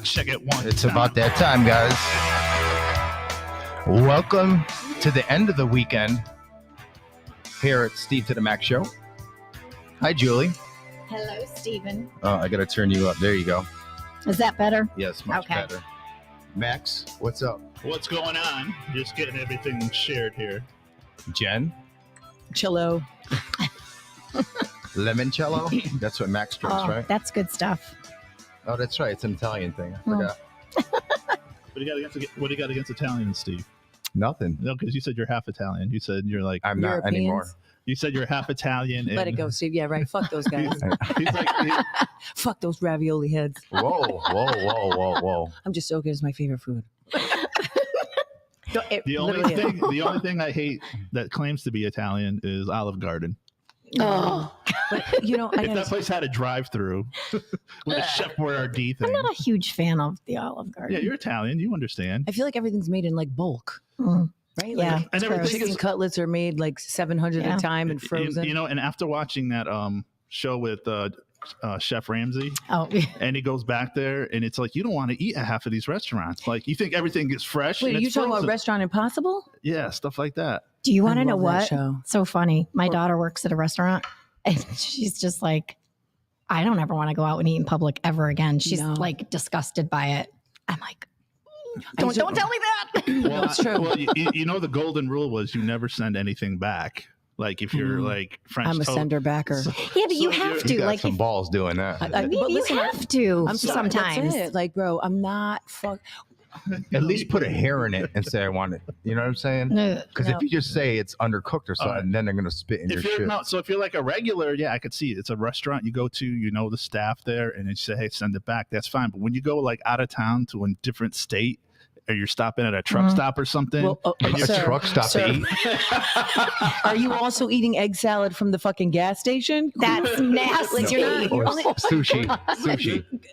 Check it one. It's about that time, guys. Welcome to the end of the weekend here at Steve to the Max Show. Hi, Julie. Hello, Stephen. Oh, I got to turn you up. There you go. Is that better? Yes, much Okay. better. Max, what's up? What's going on? Just getting everything shared here. Jen? Cello. Limoncello? That's what Max drinks, Oh, right? that's good stuff. Oh, that's right. It's an Italian thing. I Oh. forgot. What do you got against Italians, Steve? Nothing. No, because you said you're half Italian. You said you're like I'm not Europeans? anymore. you said you're half Italian. Let it go, Steve. Yeah, right. Fuck those guys. He's like Fuck those ravioli heads. Whoa. I'm just joking. It's my favorite food. the only thing I hate that claims to be Italian is Olive Garden. Oh, but you know, If that place had a drive-through with a Chef Boyardee thing. I'm not a huge fan of the Olive Garden. Yeah, you're Italian. You understand. I feel like everything's made in like bulk, Mm. right? Yeah, Like, I never gross. think chicken it's cutlets are made like 700 Yeah. at a time and frozen. You know, and after watching that show with Chef Ramsay, Oh, yeah. and he goes back there, and it's like you don't want to eat at half of these restaurants. Like you think everything is fresh. Wait, and are you it's talking about frozen. Restaurant Impossible? Yeah, stuff like that. Do you want I to know love that what? show. So funny. My daughter works at a restaurant, and she's just like, I don't ever want to go out and eat in public ever again. She's No. like disgusted by it. I'm like, I don't don't- tell me that. Well, it's true. Well, you know the golden rule was you never send anything back. Like if you're like French I'm a toast. sender backer. Yeah, but you So have you're- to. You got Like, some if, balls doing that. I I mean, but you listen, have to I'm sorry, sometimes. That's it. Like, bro, I'm not fuck. At least put a hair in it and say I want it. You know what I'm saying? Ugh. Because No. if you just say it's undercooked or something, then they're gonna spit in your If you're shit. not, so if you're like a regular, yeah, I could see it. It's a restaurant you go to, you know the staff there, and they say, hey, send it back. That's fine. But when you go like out of town to a different state, or you're stopping at a truck stop or something, Well, and A you're sir, truck stop sir. to eat. Are you also eating egg salad from the fucking gas station? That's nasty. Like, you're not- Or you're only- sushi.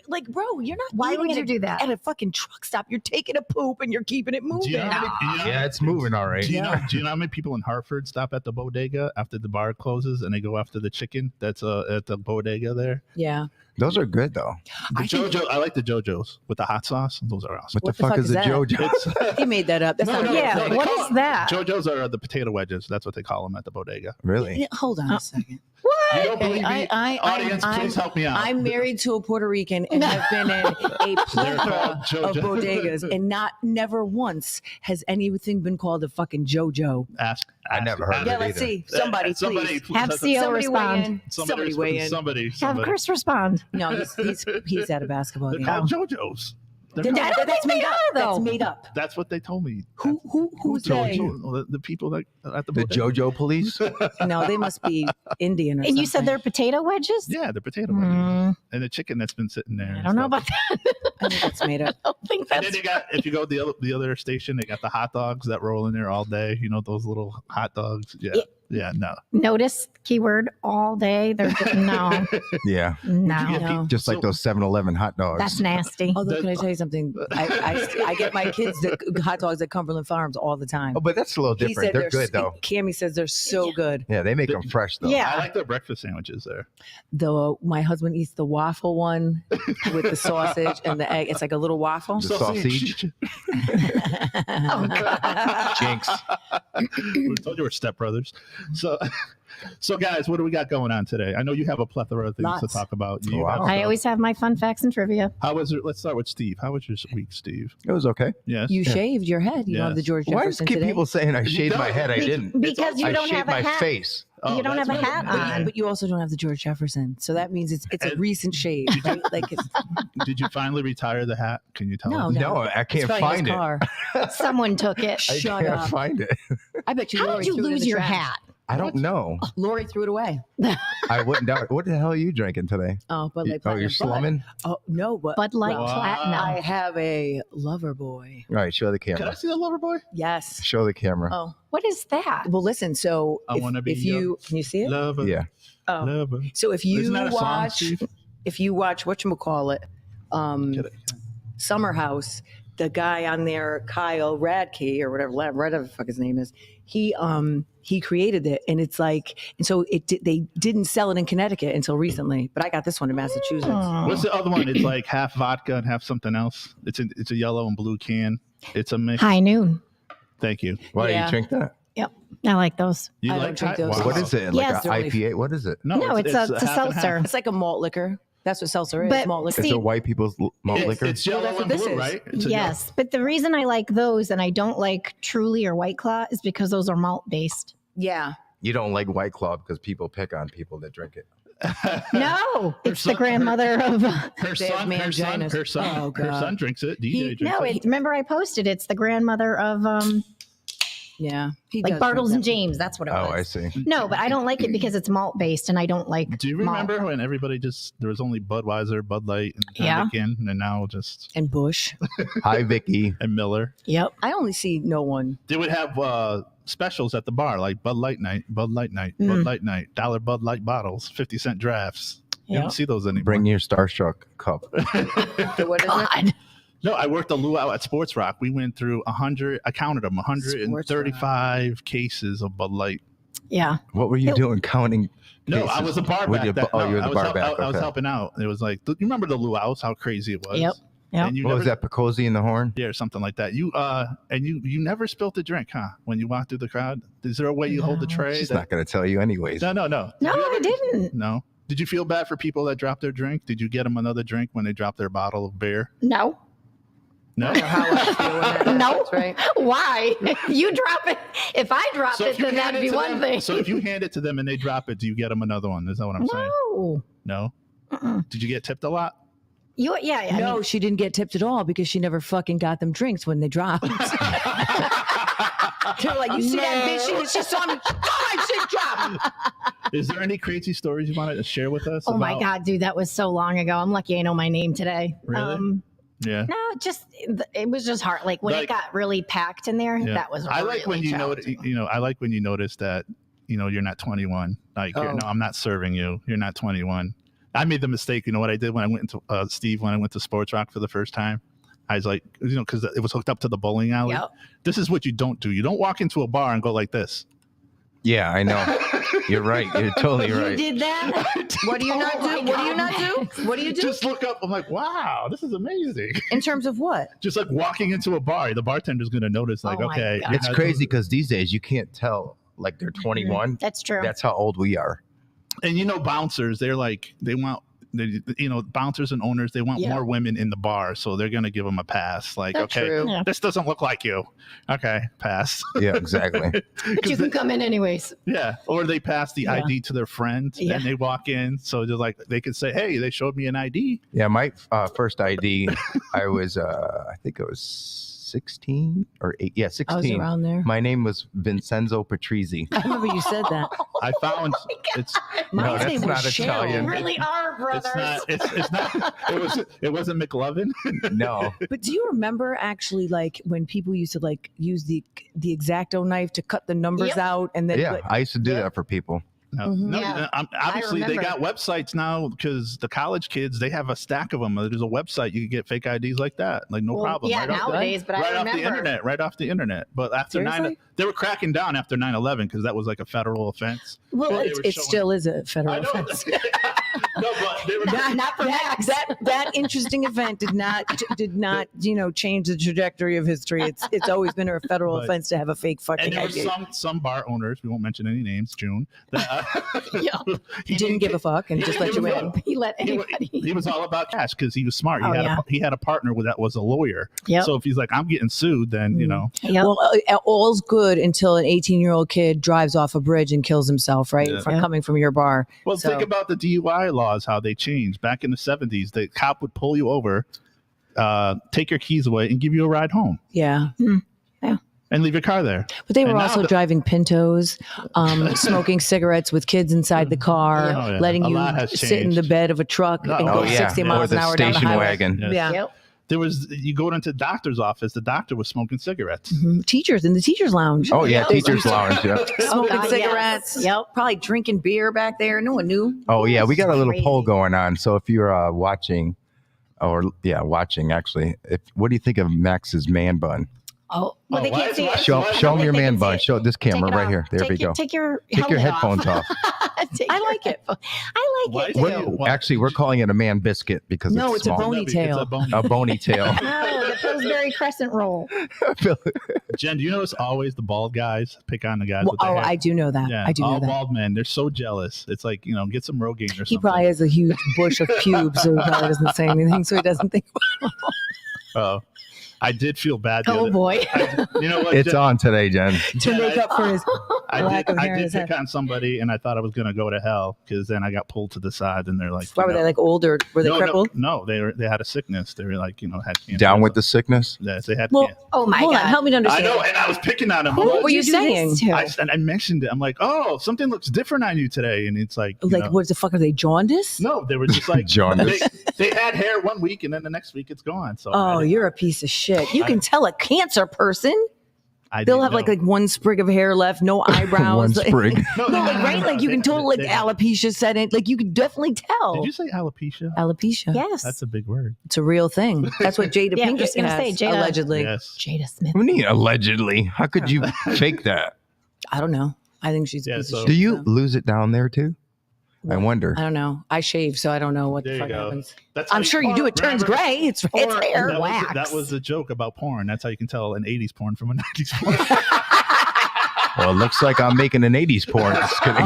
Like, bro, you're not. Why would eating you it do that? at a fucking truck stop? You're taking a poop and you're keeping it Do moving. you know how many- Yeah, it's moving all right. Do you know how many people in Hartford stop at the bodega after the bar closes and they go after the chicken that's at the bodega there? Yeah. Those are good though. The I think- JoJo, I like the JoJo's with the hot sauce. Those are awesome. What the fuck is a that? JoJo? He made that up. That's No, not no, real. Yeah, no, they what call is them- that? JoJo's are the potato wedges. That's what they call them at the bodega. Really? Yeah, hold on a second. You don't believe me? Audience, please help me out. I'm married to a Puerto Rican and have been in a plethora called of JoJo. bodegas, and never once has anything been called a fucking JoJo. I never heard of Yeah, it let's either. see. Somebody, please. Have CO Somebody weigh respond. in. Somebody weigh in. Somebody. Have Chris respond. No, he's at a basketball They're game. called JoJo's. They're Then called- I don't that's think made they up. are, though. That's made up. That's what they told me. Who's they? The people that at the The bodega. JoJo police? No, they must be Indian or And something. you said they're potato wedges? Yeah, the potato wedges Mm, and the chicken that's been sitting there. I and don't know stuff. about that. I think that's made up. I don't think And then that's they got, if you go to the other station, they got the hot dogs that roll in there all day. You know those little hot dogs. Yeah, no. notice keyword all day. They're just, no, Yeah. no. No. Just like So- those 7-Eleven hot dogs. That's nasty. Although, can I tell you something? I get my kids the hot dogs at Cumberland Farms all the time. Oh, but that's a little He different. said They're good though. Cammy says they're so good. Yeah, they make them fresh though. Yeah. I like their breakfast sandwiches there. My husband eats the waffle one with the sausage and the egg. It's like a little waffle. The sausage. Oh, God. Jinx. We told you we're stepbrothers. So guys, what do we got going on today? I know you have a plethora of things to Lots. talk about. You Wow. have I stuff. always have my fun facts and trivia. How was it? Let's start with Steve. How was your week, Steve? It was okay. Yes. You shaved your head. You don't have the Yes. George Why Jefferson does keep today. people saying I shaved my head? I didn't. Because you I don't shaved have a my hat. face. Oh, You don't have that's a hat what- on. But you also don't have the George Jefferson, so that means it's a And- recent shave, right? Like it's, Did you finally retire the hat? Can you tell No, us? No, I it's can't probably find in his it. car. Someone took it. I Shut can't up. find it. I bet you. How Lori did you threw it in lose the your trash. hat? I don't know. Lori threw it away. I wouldn't doubt it. What the hell are you drinking today? Oh, but like Oh, you're slumming? Oh no, but Bud Light Wow. Platinum. I have a lover boy. All right, show the Can I camera. see the lover boy? Yes. Show the camera. Oh What is that? well, listen. So I wanna be if you your can you see it? Lover. Yeah. Oh, Lover. so if Isn't you that a song, watch, Steve? whatchamacallit, Get it. Summer House, the guy on there, Kyle Radke or whatever the fuck his name is, he created it, and it's like, and so they didn't sell it in Connecticut until recently, but I got this one in Massachusetts. What's the other one? It's like half vodka and half something else. It's a yellow and blue can. It's a mix. High Noon. Thank you. Why do Yeah. you drink that? Yep. I like those. You I like don't drink High- those. Wow. What is it? Like Yes. an IPA? What is it? No, it's a half and half. seltzer. It's like a malt liquor. That's what seltzer is. But Malt liquor. It's See, a white people's malt liquor. It's yellow that's what and this blue, is. right? It's a Yes, but the reason I like those and I don't like Truly or White Claw is because those are malt based. Yeah. You don't like White Claw because people pick on people that drink it. No, it's son- the grandmother of. Her They have son, manginas. her Oh, God. son drinks it. DJ drinks No, it. remember I posted it's the grandmother of Yeah. He like does Bartles drink and that. James. That's what it Oh, was. I see. No, but I don't like it because it's malt based, and I don't like. Do you malt. remember when everybody there was only Budweiser, Bud Light, and Yeah. Heineken, and now just And Bush. Hi, Vicky. and Miller? Yep. I only see no one. They would have specials at the bar like Bud Light Night, Bud Light Night, Mm. Bud Light Night, $1 Bud Light bottles, 50-cent drafts. You Yep. don't see those anymore. Bring your Starstruck cup. So what is it? God. No, I worked a luau at Sports Rock. We went through 100. I counted them, 135 cases of Bud Light. Yeah. What were you doing counting? No, cases? I was a bar With back. your- That, oh, no, you were the I was bar help- back. I was Okay. helping out. It was like, you remember the luau's? How crazy it was. Yep. Yep. And you What never, was that? Picosi in the horn? Yeah, or something like that. You you never spilt a drink, huh? When you walk through the crowd, is there a way you hold the No. tray? She's that- not going to tell you anyways. No. No, Did you I ever- didn't. No. Did you feel bad for people that dropped their drink? Did you get them another drink when they dropped their bottle of beer? No. No. How I feel when that No. happens, right? Why? You drop it. If I drop So it, if you then hand that'd it be to one them, thing. so if you hand it to them and they drop it, do you get them another one? Is that what I'm saying? No. No. Uh-uh. Did you get tipped a lot? Yeah. I No, mean, she didn't get tipped at all because she never fucking got them drinks when they dropped. They're like, you see that bitch? And she saw me. Oh, my shit dropped. Is there any crazy stories you wanted to share with us? oh my about- God, dude, that was so long ago. I'm lucky I know my name today. Really? Yeah. No, it was just hard. Like when Like- it got really packed in there, Yeah. that was. I like when really you know. challenging. I like when you notice that you're not 21. Like, Oh. no, I'm not serving you. You're not 21. I made the mistake. You know what I did when I went into Steve when I went to Sports Rock for the first time. I was like, because it was hooked up to the bowling alley. Yep. This is what you don't do. You don't walk into a bar and go like this. Yeah, I know. You're right. You're totally You right. did that? What do you not Oh my do? What do you God. not do? What do you do? Just look up. I'm like, wow, this is amazing. In terms of what? Just like walking into a bar, the bartender's going to notice. Like, Oh my okay, God. It's crazy because these days you can't tell like they're 21. That's true. That's how old we are. And bouncers, they're like they want. Bouncers and owners, they want Yeah. more women in the bar, so they're gonna give them a pass. Like, That's okay, true. Yeah. this doesn't look like you. Okay, pass. Yeah, exactly. But you can come in anyways. Yeah, or they pass the Yeah. ID to their friend, Yeah. and they walk in. So they're like, they could say, "Hey, they showed me an ID." Yeah, my first ID, I was, I think it was 16 or 8. Yeah, I was 16. around there. My name was Vincenzo Patrizzi. I remember you said that. I found it's No, My that's name not was Italian. You Cheryl. really are brothers. it's not it wasn't McLovin. No. But do you remember actually like when people used to like use the X-Acto knife to cut the numbers Yep. out and then Yeah, I used to do Yeah. that for people. No, Mhm. no, Yeah. obviously they remember. got websites now because the college kids they have a stack of them. There's a website you can get fake IDs like that, like no Well, problem. Yeah, right off the- nowadays, but right I off remember. the internet, right off the internet. But after Seriously? they were cracking down after 9/11 because that was like a federal offense. Well, They it, were it showing- still is a federal I know. offense. No, but they were not for Max. That interesting event did not change the trajectory of history. It's always been a federal But- offense to have a fake and fucking there were ID. some bar owners, we won't mention any names, June, that Yeah. He didn't give a fuck and just let you in. He let He, anybody. he was all about cash because he was smart. Oh, yeah. He had a partner that was a lawyer. Yep. So if he's like, I'm getting sued, then Yep. Well, all's good until an 18-year-old kid drives off a bridge and kills himself, right? Yeah. From Yeah. coming from your bar. Well, So- think about the DUI laws, how they changed. Back in the 70s, the cop would pull you over, take your keys away, and give you a ride home Yeah. and leave your car there. But they were And now also the- driving Pintos, smoking cigarettes with kids inside the car, Oh, yeah. letting A you lot has sit in the changed. bed of a truck Oh, and oh, go yeah. 60 Or miles the an hour down the station highway. wagon. Yes. Yeah. Yep. You go into the doctor's office, the doctor was smoking cigarettes. Mhm. Teachers in the teacher's lounge. Oh, yeah, Yep. teacher's lounge. Yeah. Smoking God, cigarettes. yes. Yep. Probably drinking beer back there. No one knew. Oh, yeah, we got a little Crazy. poll going on. So if you're watching actually, what do you think of Max's man bun? Oh, well, they why can't is- see why it. is- Show why- them your They man can see bun. it. Show this Take camera it right off. here. There we go. Take your Take your helmet headphones off. Take I your like it. headphones. I Why like it is too. it- Well, Why- actually, we're calling it a man biscuit because No, it's it's a small. bony It's tail. a bony. A bony tail. No, the Pillsbury crescent roll. Jen, do you notice always the bald guys pick on the guys with the Oh, hair? I do know that. Yeah, I do know all that. bald men. They're so jealous. It's like, get some Rogaine or something. He probably has a huge bush of pubes, so he probably doesn't say anything, so he doesn't think. Oh, I did feel bad. Oh boy. You know what? It's Jen, on today, Jen. To Jen, make up for his lack of I hair in did his pick head. on somebody, and I thought I was gonna go to hell because then I got pulled to the side, and they're like, Why were they like older? Were they crippled? No, they had a sickness. They were like, had cancer. Down with the sickness. Yes, they had. Well, cancer. Oh my Hold god. on, help me to I understand. know, and I was picking on him. Who I'm What like, were you did do saying? this to? and I mentioned it. I'm like, oh, something looks different on you today, and it's like, Like, what the fuck are they, jaundice? No, they were just like Jaundice. They had hair one week, and then the next week it's gone. So Oh, you're a piece of shit. You can tell a cancer person. They'll have like one sprig of hair left, no eyebrows. One Like- sprig. No, No, like, right? Like you can totally like alopecia set in. Like you could definitely tell. Did you say alopecia? Alopecia. Yes. That's a big word. It's a real thing. That's what Jada Yeah, I'm Pinkett just gonna say, has, Jada- allegedly. Yes. Jada Smith. What do you mean, allegedly? How could you fake that? I don't know. I think she's a Yeah, piece so- of Do shit. you so. lose it down there too? I wonder. I don't know. I shave, so I don't know what There the you fuck go. happens. That's how I'm sure you do. It turns remember- gray. It's hair. that wax. that was a joke about porn. That's how you can tell an 80s porn from a 90s porn. Well, it looks like I'm making an 80s porn. Just kidding.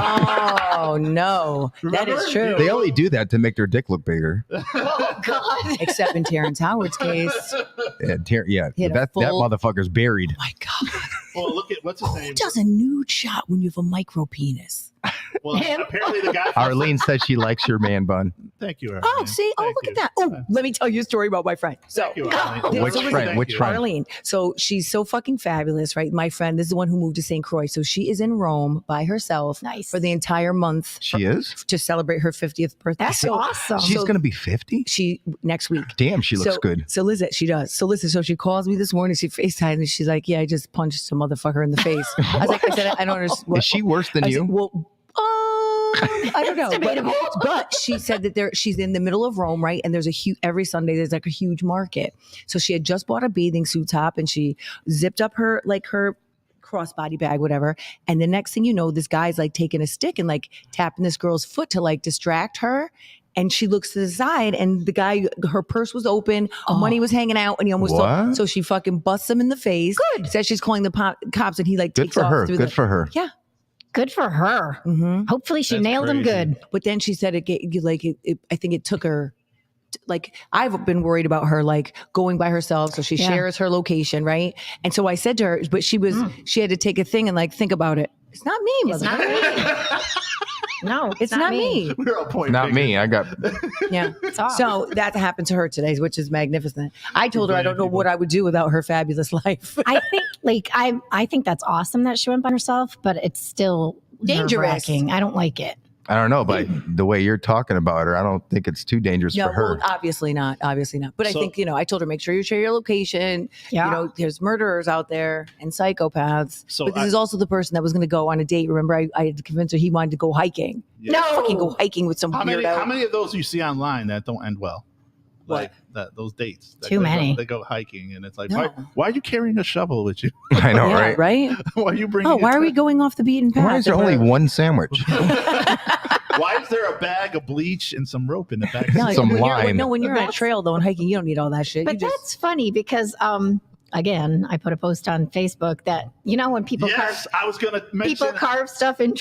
Oh no, that is Remember? true. They only do that to make their dick look bigger. Oh god. Except in Terrence Howard's case. Yeah, He had a that full- motherfucker's baried. Oh my God. Well, look at what's his Who name. does a nude shot when you have a micro penis? Well, Him? apparently the guy. Arlene says she likes your man bun. Thank you, Arlene. Oh, see? Oh, Thank look you. at that. Oh, let me tell you a story about my friend. So, Thank you, Arlene. Which Thank friend? you. Which friend? Arlene. So she's so fucking fabulous, right? My friend, this is the one who moved to St. Croix. So she is in Rome by herself Nice. for the entire month She is? to celebrate her 50th birthday. That's so awesome. She's going to be 50? she next week. Damn, she looks so, good. So listen, she does. So listen, so she calls me this morning. She FaceTimes me. She's like, "Yeah, I just punched some motherfucker in the face." I was like, I don't understand. Is she worse than I you? said, well, I don't know. debatable. But she said that she's in the middle of Rome, right? And there's a huge, every Sunday, there's like a huge market. So she had just bought a bathing suit top and she zipped up her crossbody bag, whatever. And the next thing you know, this guy's like taking a stick and like tapping this girl's foot to like distract her. And she looks to the side and the guy, her purse was open, money was hanging out, and he almost What? so she fucking busts him in the face. Good. Says she's calling the cops and he like Good takes for off her. through Good the, for her. Yeah. Good for her. Mm-hmm. Hopefully she That's nailed him crazy. good. But then she said I think it took her, like, I've been worried about her, like, going by herself. So she Yeah. shares her location, right? And so I said to her, but she had to take a thing and, like, think about it. It's not me, It's not motherfucker. me. No, It's not me. We're all point Not me. I got. Yeah. It's off. So that happened to her today, which is magnificent. I told her I don't know what I would do without her fabulous life. I think I think that's awesome that she went by herself, but it's still Dangerous. nerve-wracking. I don't like it. I don't know, but the way you're talking about her, I don't think it's too dangerous No, for her. well, obviously not. Obviously not. But I So- think, I told her, make sure you share your location. Yeah. You know, there's murderers out there and psychopaths. So but this is also the person that was going to go on a date. Remember, I had to convince her he wanted to go hiking. Yeah. No. Fucking go hiking with some How weirdo. many of those you see online that don't end well? What? Like those dates. that Too they many. They go hiking, and it's like, No. why are you carrying a shovel with you? I know, Yeah, right? right? why are you bringing? Oh, it why are to- we going off the beaten path? Why is there And only we're- one sandwich? Why is there a bag of bleach and some rope in the back? No, Some when lime? when you're on a trail though and hiking, you don't need all that shit. But You just, that's funny because again, I put a post on Facebook that when people Yes, I was gonna mention. people carve stuff in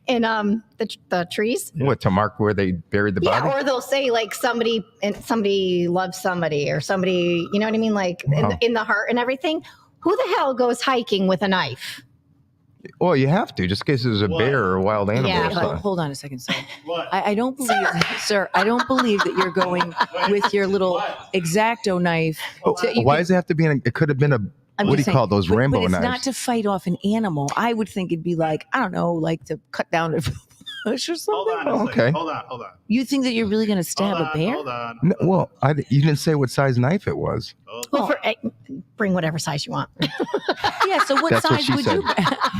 the trees. What, to mark where they buried the Yeah, body? or they'll say like somebody loves somebody or somebody, you know what I mean, like Wow. in the heart and everything. Who the hell goes hiking with a knife? Well, you have to, just in case there's a What? bear or a wild animal Yeah, or Wait, something. hold on a second, sir. What? I don't believe, sir. I don't believe that you're going with your little What? X-Acto knife. so you Why can- does it have to be it could have been a, I'm what do you just call saying, those but rainbow it's knives? not to fight off an animal. I would think it'd be like, I don't know, like to cut down a bush or something. Hold on. A Oh, second. okay. Hold on. You think that you're really going to stab Hold a bear? Hold on. No, well, you didn't say what size knife it was. Well, bring whatever size you want. Yeah. So what That's what size she would said. you?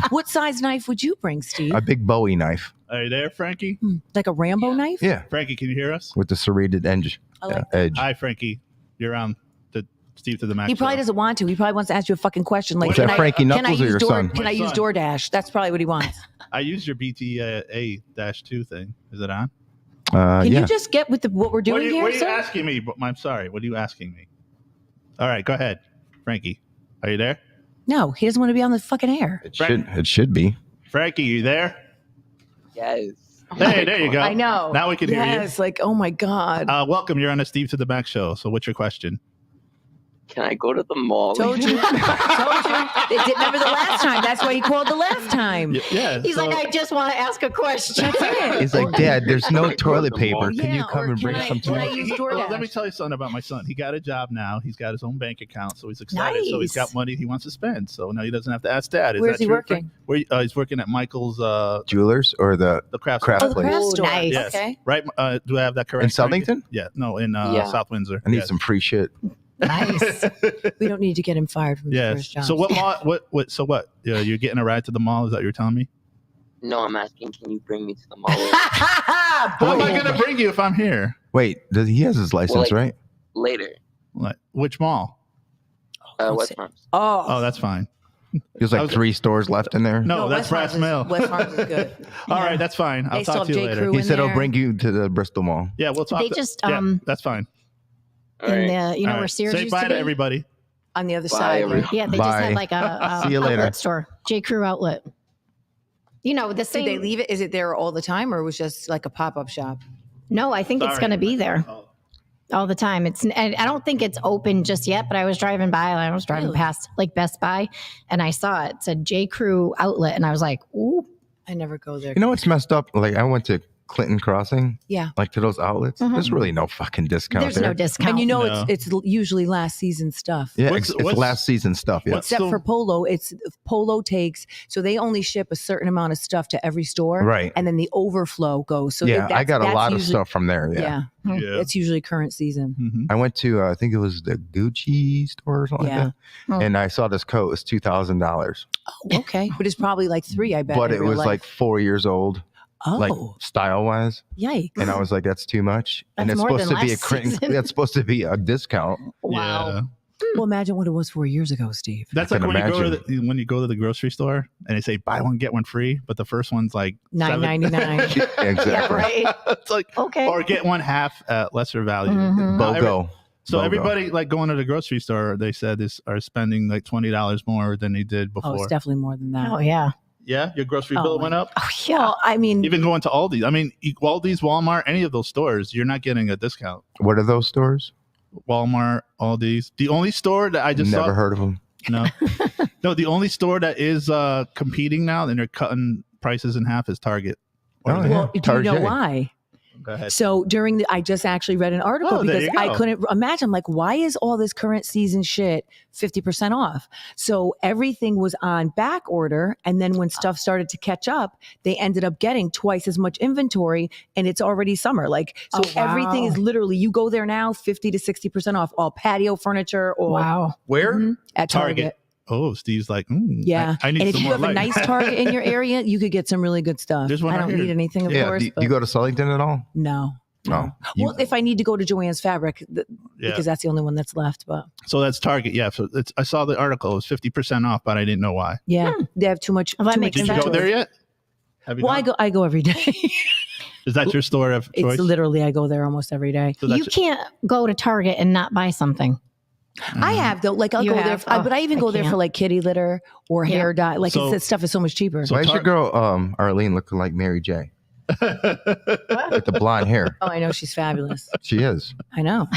What size knife would you bring, Steve? A big Bowie knife. Are you there, Frankie? Like a Rambo knife? Yeah, Frankie, can you hear us? with the serrated edge. I like edge. Hi, Frankie. You're on the Steve to the Max. He probably Show. doesn't want to. He probably wants to ask you a fucking question like, Is that Frankie Knuckles or your son? Can My I use son. DoorDash? That's probably what he wants. I used your BTA-2 thing. Is it on? Can Yeah. you just get with what we're doing here, What are you sir? asking me? I'm sorry. What are you asking me? All right, go ahead, Frankie. Are you there? No, he doesn't want to be on the fucking air. It should be. Frankie, you there? Yes. Hey, there you go. I know. Now we can hear you. Yes, like, oh my God. Welcome. You're on the Steve to the Max show. So, what's your question? Can I go to the mall? Told you. Told you. It didn't remember the last time. That's why he called the last time. Yeah. He's like, I just want to ask a question. That's it. He's like, Dad, there's no Can I go to toilet the paper. mall? Can you Yeah, come or and bring can I- some to can I me? use Well, let DoorDash? me tell you something about my son. He got a job now. He's got his own bank account, so he's excited. So he's Nice. got money he wants to spend. So now he doesn't have to ask Dad. Is Where's that he true, working? Frank? He's working at Michael's Jewelers or the craft Craft store. Oh, the place. craft Ooh, store. nice. Yes. Okay. Right? Do I have that correct? in Frankie? Southington? Yeah. No, in Yeah. South Windsor. I need Yes. some free shit. Nice. We don't need to get him fired from his Yes. first job. So what mall? What? So what? You're getting a ride to the mall? Is that what you're telling me? No, I'm asking, can you bring me to the mall? How am I going to bring you if I'm here? Wait, he has his license, like- right? Later. Like, which mall? West Farms. Oh, that's fine. There's I like was- 3 stores left in there. No, that's West Farms Brass Mill. West Farms is good. All Yeah. right, that's fine. I'll They still talk to have you J. later. Crew He in said he'll there. bring you to the Bristol Mall. Yeah, we'll talk. They just, yeah, that's fine. All in right. the, you know, All where right. Sears Say used bye to to be? everybody. On the other Bye, side. everyone. right? Yeah, they Bye. just had like a See you later. outlet store, J. Crew outlet. You know, the Did same. they leave it? Is it there all the time, or it was just like a pop-up shop? No, I think it's Sorry. going to be there all the time. And I don't think it's open just yet, but I was driving by. I was driving Really? past like Best Buy, and I saw it said J. Crew outlet, and I was like, ooh, I never go there. You know what's messed up? Like I went to Clinton Crossing, Yeah. like to those outlets. Mhm. There's really no fucking discount there's there. no discount. And you know No. it's usually last season stuff. Yeah, What's- it's what's- last season stuff. Yeah. what's- Except So- for Polo, it's Polo takes so they only ship a certain amount of stuff to every store, Right. and then the overflow goes. So Yeah, I got a that's lot of usually- stuff from there. Yeah. Yeah, Yeah. it's usually current season. Mhm. I went to I think it was the Gucci store or something Yeah. like Oh. that, and I saw this coat. It was $2,000, Oh, okay, but it's probably like 3. I bet. but in it real was life. like 4 years old, oh, like style wise. yikes! And I was like, that's too much. And That's it's more supposed than to be a last crit- season. that's supposed to be a discount. Wow. Yeah. Well, imagine what it was 4 years ago, Steve. That's I like can when you go to the grocery store and they say buy one get one free, but the first one's like $9.99. Exactly. Yeah, right. it's like Okay. or get one half at lesser value. Mhm. Now, BOGO. So BOGO. everybody like going to the grocery store, they said are spending like $20 more than they did Oh, before. it's definitely more than that. Oh yeah. Yeah, your grocery Oh, bill my- went up. Oh yeah. Well, I mean, Even going to Aldi. I mean, Aldi's, Walmart, any of those stores, you're not getting a discount. What are those stores? Walmart, Aldi's. The only store that I just Never saw, heard of them. no, no, the only store that is competing now and they're cutting prices in half is Target. Or Oh, is it- yeah. well, do you know Target. why? Go ahead. So I just actually read an article Oh, there because you I go. couldn't imagine. I'm like, why is all this current season shit 50% off? So everything was on back order. And then when stuff started to catch up, they ended up getting twice as much inventory and it's already summer. Like, so Oh, wow. everything is literally, you go there now, 50 to 60% off all patio furniture or Wow. Where? Mhm, at Target. Target. Oh, Steve's like, Yeah. I need And if some you more have a light. nice Target in your area, you could get some really good stuff. There's one I right don't here. need anything, of Yeah. course. Do but you go to Sullyton at all? no. No. Well, if I need to go to Joanne's Fabric, Yeah. because that's the only one that's left. But So that's Target. Yeah. So I saw the article. It was 50% off, but I didn't know why. yeah, they have too much. Well, that too makes much Did you go inventory. there yet? Have you Well, not? I go every day. Is that your store of choice? It's literally I go there almost every day. So You that's- can't go to Target and not buy something. I have though, like I'll You go there, have? Oh, but I even I go there for can't. like kitty litter or Yeah. hair dye. Like So- that stuff is so much cheaper. So Why is your Tar- girl Arlene looking like Mary J with the blonde hair? Oh, I know she's fabulous. She is. I know.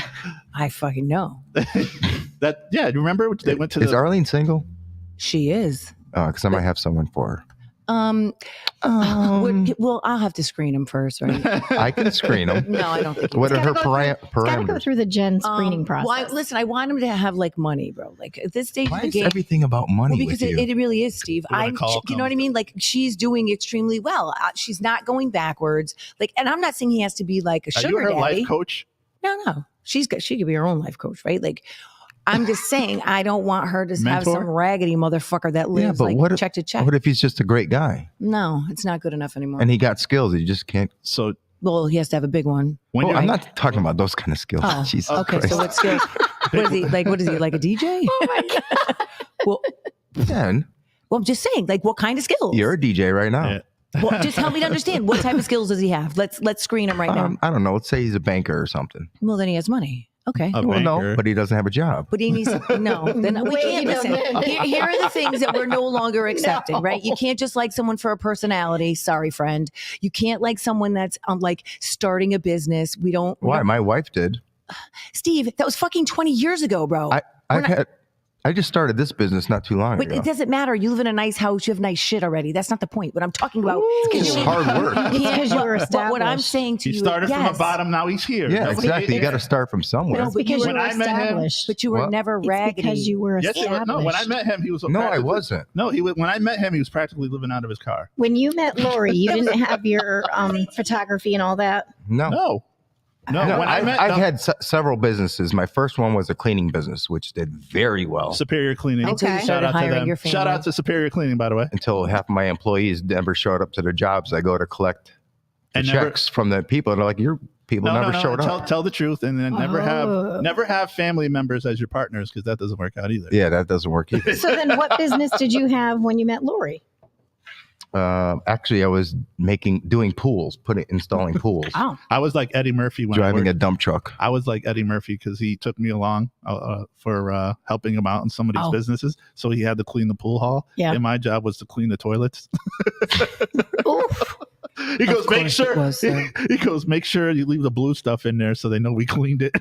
I fucking know. That yeah. Do you remember they went to Is the Arlene single? She is. Because I might have someone for her. Well, I'll have to screen him first, right? I can screen them. No, I don't think. What are her It's gotta go parameters? through the Gen screening process. Well, listen, I want him to have like money, bro. Like at this stage Why of the is game. everything about money Well, because with you? it really is, Steve. We wanna call You know what I mean? Like she's doing extremely well. She's not going backwards. Like, and I'm not saying he has to be like a Are you sugar her daddy. life coach? No. She could be her own life coach, right? Like, I'm just saying, I don't want her to have Mentor? some raggedy motherfucker that lives but like what if- check to check. What if he's just a great guy No, it's not good enough anymore. and he got skills? He just can't. So Well, he has to have a big one. When you're I'm not talking about those kind of skills. Oh, Jesus okay. Christ. So what skills? What is he like? What is he like a DJ? Oh my God. Well, Then I'm just saying, like, what kind of skills? you're a DJ right now. Yeah. Well, just help me to understand what type of skills does he have? Let's screen him right now. I don't know. Let's say he's a banker or something. Well, then he has money. Okay. A Well, no, banker. but he doesn't have a job. But he needs no. Then we Wait can't a listen. minute. Here are the things that we're no longer accepting, right? You can't just like someone for a personality. Sorry, friend. You can't like someone that's like starting a business. We don't. Why? My wife did. Steve, that was fucking 20 years ago, bro. I just started this business not too long But ago. it doesn't matter. You live in a nice house. You have nice shit already. That's not the point. What I'm talking about It's is hard work. It's because you were But what I'm established. saying to He you, started from yes, the bottom. Now he's here. Yeah, That's what exactly. he- You got to start from somewhere. No, It's but because you when were I met him- established. but you were What? never It's raggedy. because you were Yes, established. no. When I met him, he was. No, I practically- wasn't. No, he was. When I met him, he was practically living out of his car. When you met Lori, you didn't have your photography and all that. No. No. No, When I met I've had several businesses. My first one was a cleaning business, which did very well Superior Cleaning. Until you Okay. started Shout out to hiring them. your family. Shout out to Superior Cleaning, by the way. until half of my employees never showed up to their jobs. I go to collect the And never- checks from the people, and they're like, "Your people never showed up." Tell the truth, and then Oh. never have family members as your partners because that doesn't work out either. Yeah, that doesn't work either. So then what business did you have when you met Lori? Actually, I was doing pools, installing pools, Oh, I was like Eddie Murphy when driving I a dump truck. I was like Eddie Murphy because he took me along for helping him out in some of these Oh. businesses. So he had to clean the pool hall, Yeah. and my job was to clean the toilets. Oof. He goes, make course it sure. was, sir. He goes, make sure you leave the blue stuff in there so they know we cleaned it.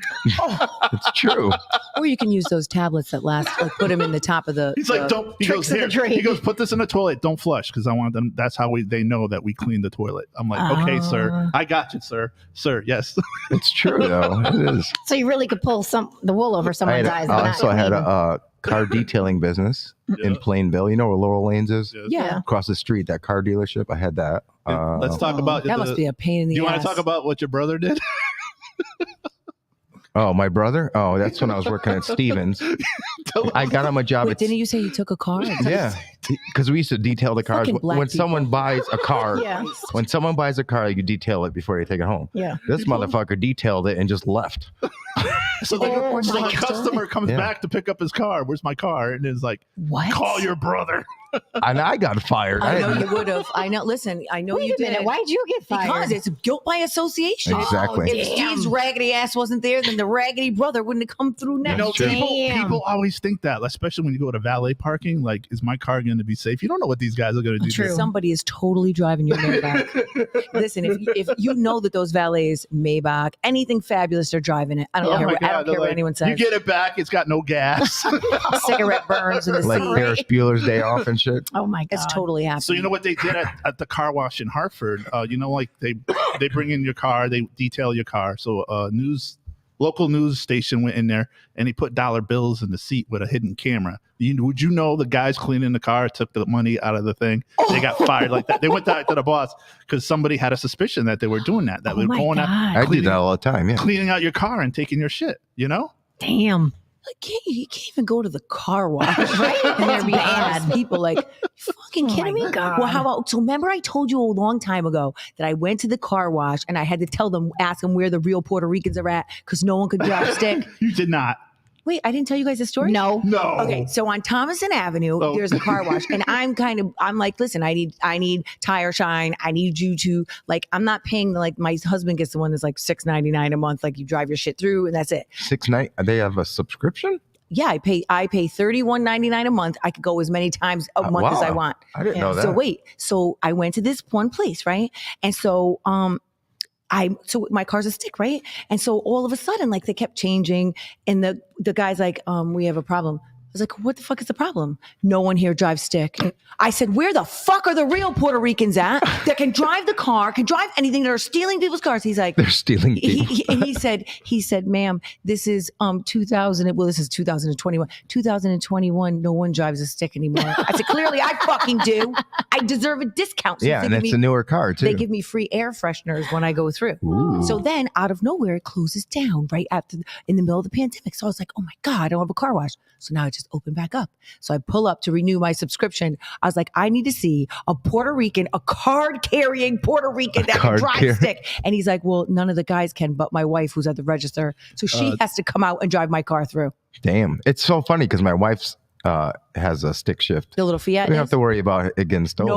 It's true. or you can use those tablets that last. Like put them in the top of the. He's like, don't. He goes, Tricks of the here. trade. He goes, put this in the toilet. Don't flush because I want them. That's how they know that we cleaned the toilet. I'm like, okay, sir. I got you, sir. Sir, yes. It's true, though. It is. So you really could pull the wool over someone's eyes. I but not also had clean. a car detailing business in Plainville. You know where Laurel Lanes is? Yeah. Across the street, that car dealership. I had that. Let's talk about That must be a pain in the Do you ass. want to talk about what your brother did? Oh, my brother? Oh, that's when I was working at Stevens. I got him a job Wait, at didn't you say you took a car? Yeah, because we used to detail the cars. Fucking black When people. someone buys a car, Yeah. when someone buys a car, you detail it before you take it home. Yeah. This motherfucker detailed it and just left. So Oh the my customer comes Yeah. back to pick up his car. Where's my car? And is like, What? call your brother. And I got fired. I know you would have. I know. Listen, I know Wait you a minute. did. Why'd you get fired? Because it's guilt by association. Exactly. If Steve's raggedy ass wasn't there, then the raggedy brother wouldn't have come through You next. know, true. people always think that, especially when you go to valet parking. Like, is my car going to be safe? You don't know what these guys are going to do. True. Somebody is totally driving your Maybach. Listen, if you know that those valets, Maybach, anything fabulous, they're driving it. I don't Oh care. my I God, don't they're care what like, anyone you says. get it back. It's got no gas. Cigarette burns in the like seat. Ferris Bueller's Day Off and shit. Oh my God. It's totally happening. So you know what they did at the car wash in Hartford? You know, like they bring in your car, they detail your car. So local news station went in there and he put dollar bills in the seat with a hidden camera. Would you know the guys cleaning the car took the money out of the thing? They got fired like that. They went back to the boss because somebody had a suspicion that they were doing that. That Oh was my going God. I do that all the time. Yeah. cleaning out your car and taking your shit. You know? Damn. You can't even go to the car wash, Right? And there be Bad. honest people like, you fucking Oh kidding my me? God. Well, how about, so remember I told you a long time ago that I went to the car wash and I had to ask them where the real Puerto Ricans are at because no one could drive stick. You did not. Wait, I didn't tell you guys the story? No. No. Okay, so on Thomason Avenue, Oh. there's a car wash, and I'm like, listen, I need tire shine. I need you to like, I'm not paying like my husband gets the one that's like $6.99 a month, like you drive your shit through, and that's it. 6 night. They have a subscription. Yeah, I pay $31.99 a month. I could go as many times a month as I Wow. want. I didn't Yeah. know that. So wait, so I went to this one place, right? And so so my car's a stick, right? And so all of a sudden, like they kept changing, and the guy's like, we have a problem. I was like, what the fuck is the problem? No one here drives stick. I said, where the fuck are the real Puerto Ricans at that can drive the car, can drive anything, that are stealing people's cars? He's like, They're stealing people. he said, ma'am, this is 2000. Well, this is 2021. 2021. No one drives a stick anymore. I said, clearly, I fucking do. I deserve a discount. So Yeah, they and give it's me- a newer car too. They give me free air fresheners when I go through. Ooh. So then, out of nowhere, it closes down right in the middle of the pandemic. So I was like, oh my god, I don't have a car wash. So now I just just opened back up. So I pull up to renew my subscription. I was like, I need to see a Puerto Rican, a card-carrying Puerto Rican that can drive stick. And he's like, well, none of the guys can but my wife who's at the register. So she has to come out and drive my car through. Damn. It's so funny because my wife's has a stick shift. The little Fiat. We don't have to worry about it getting stolen.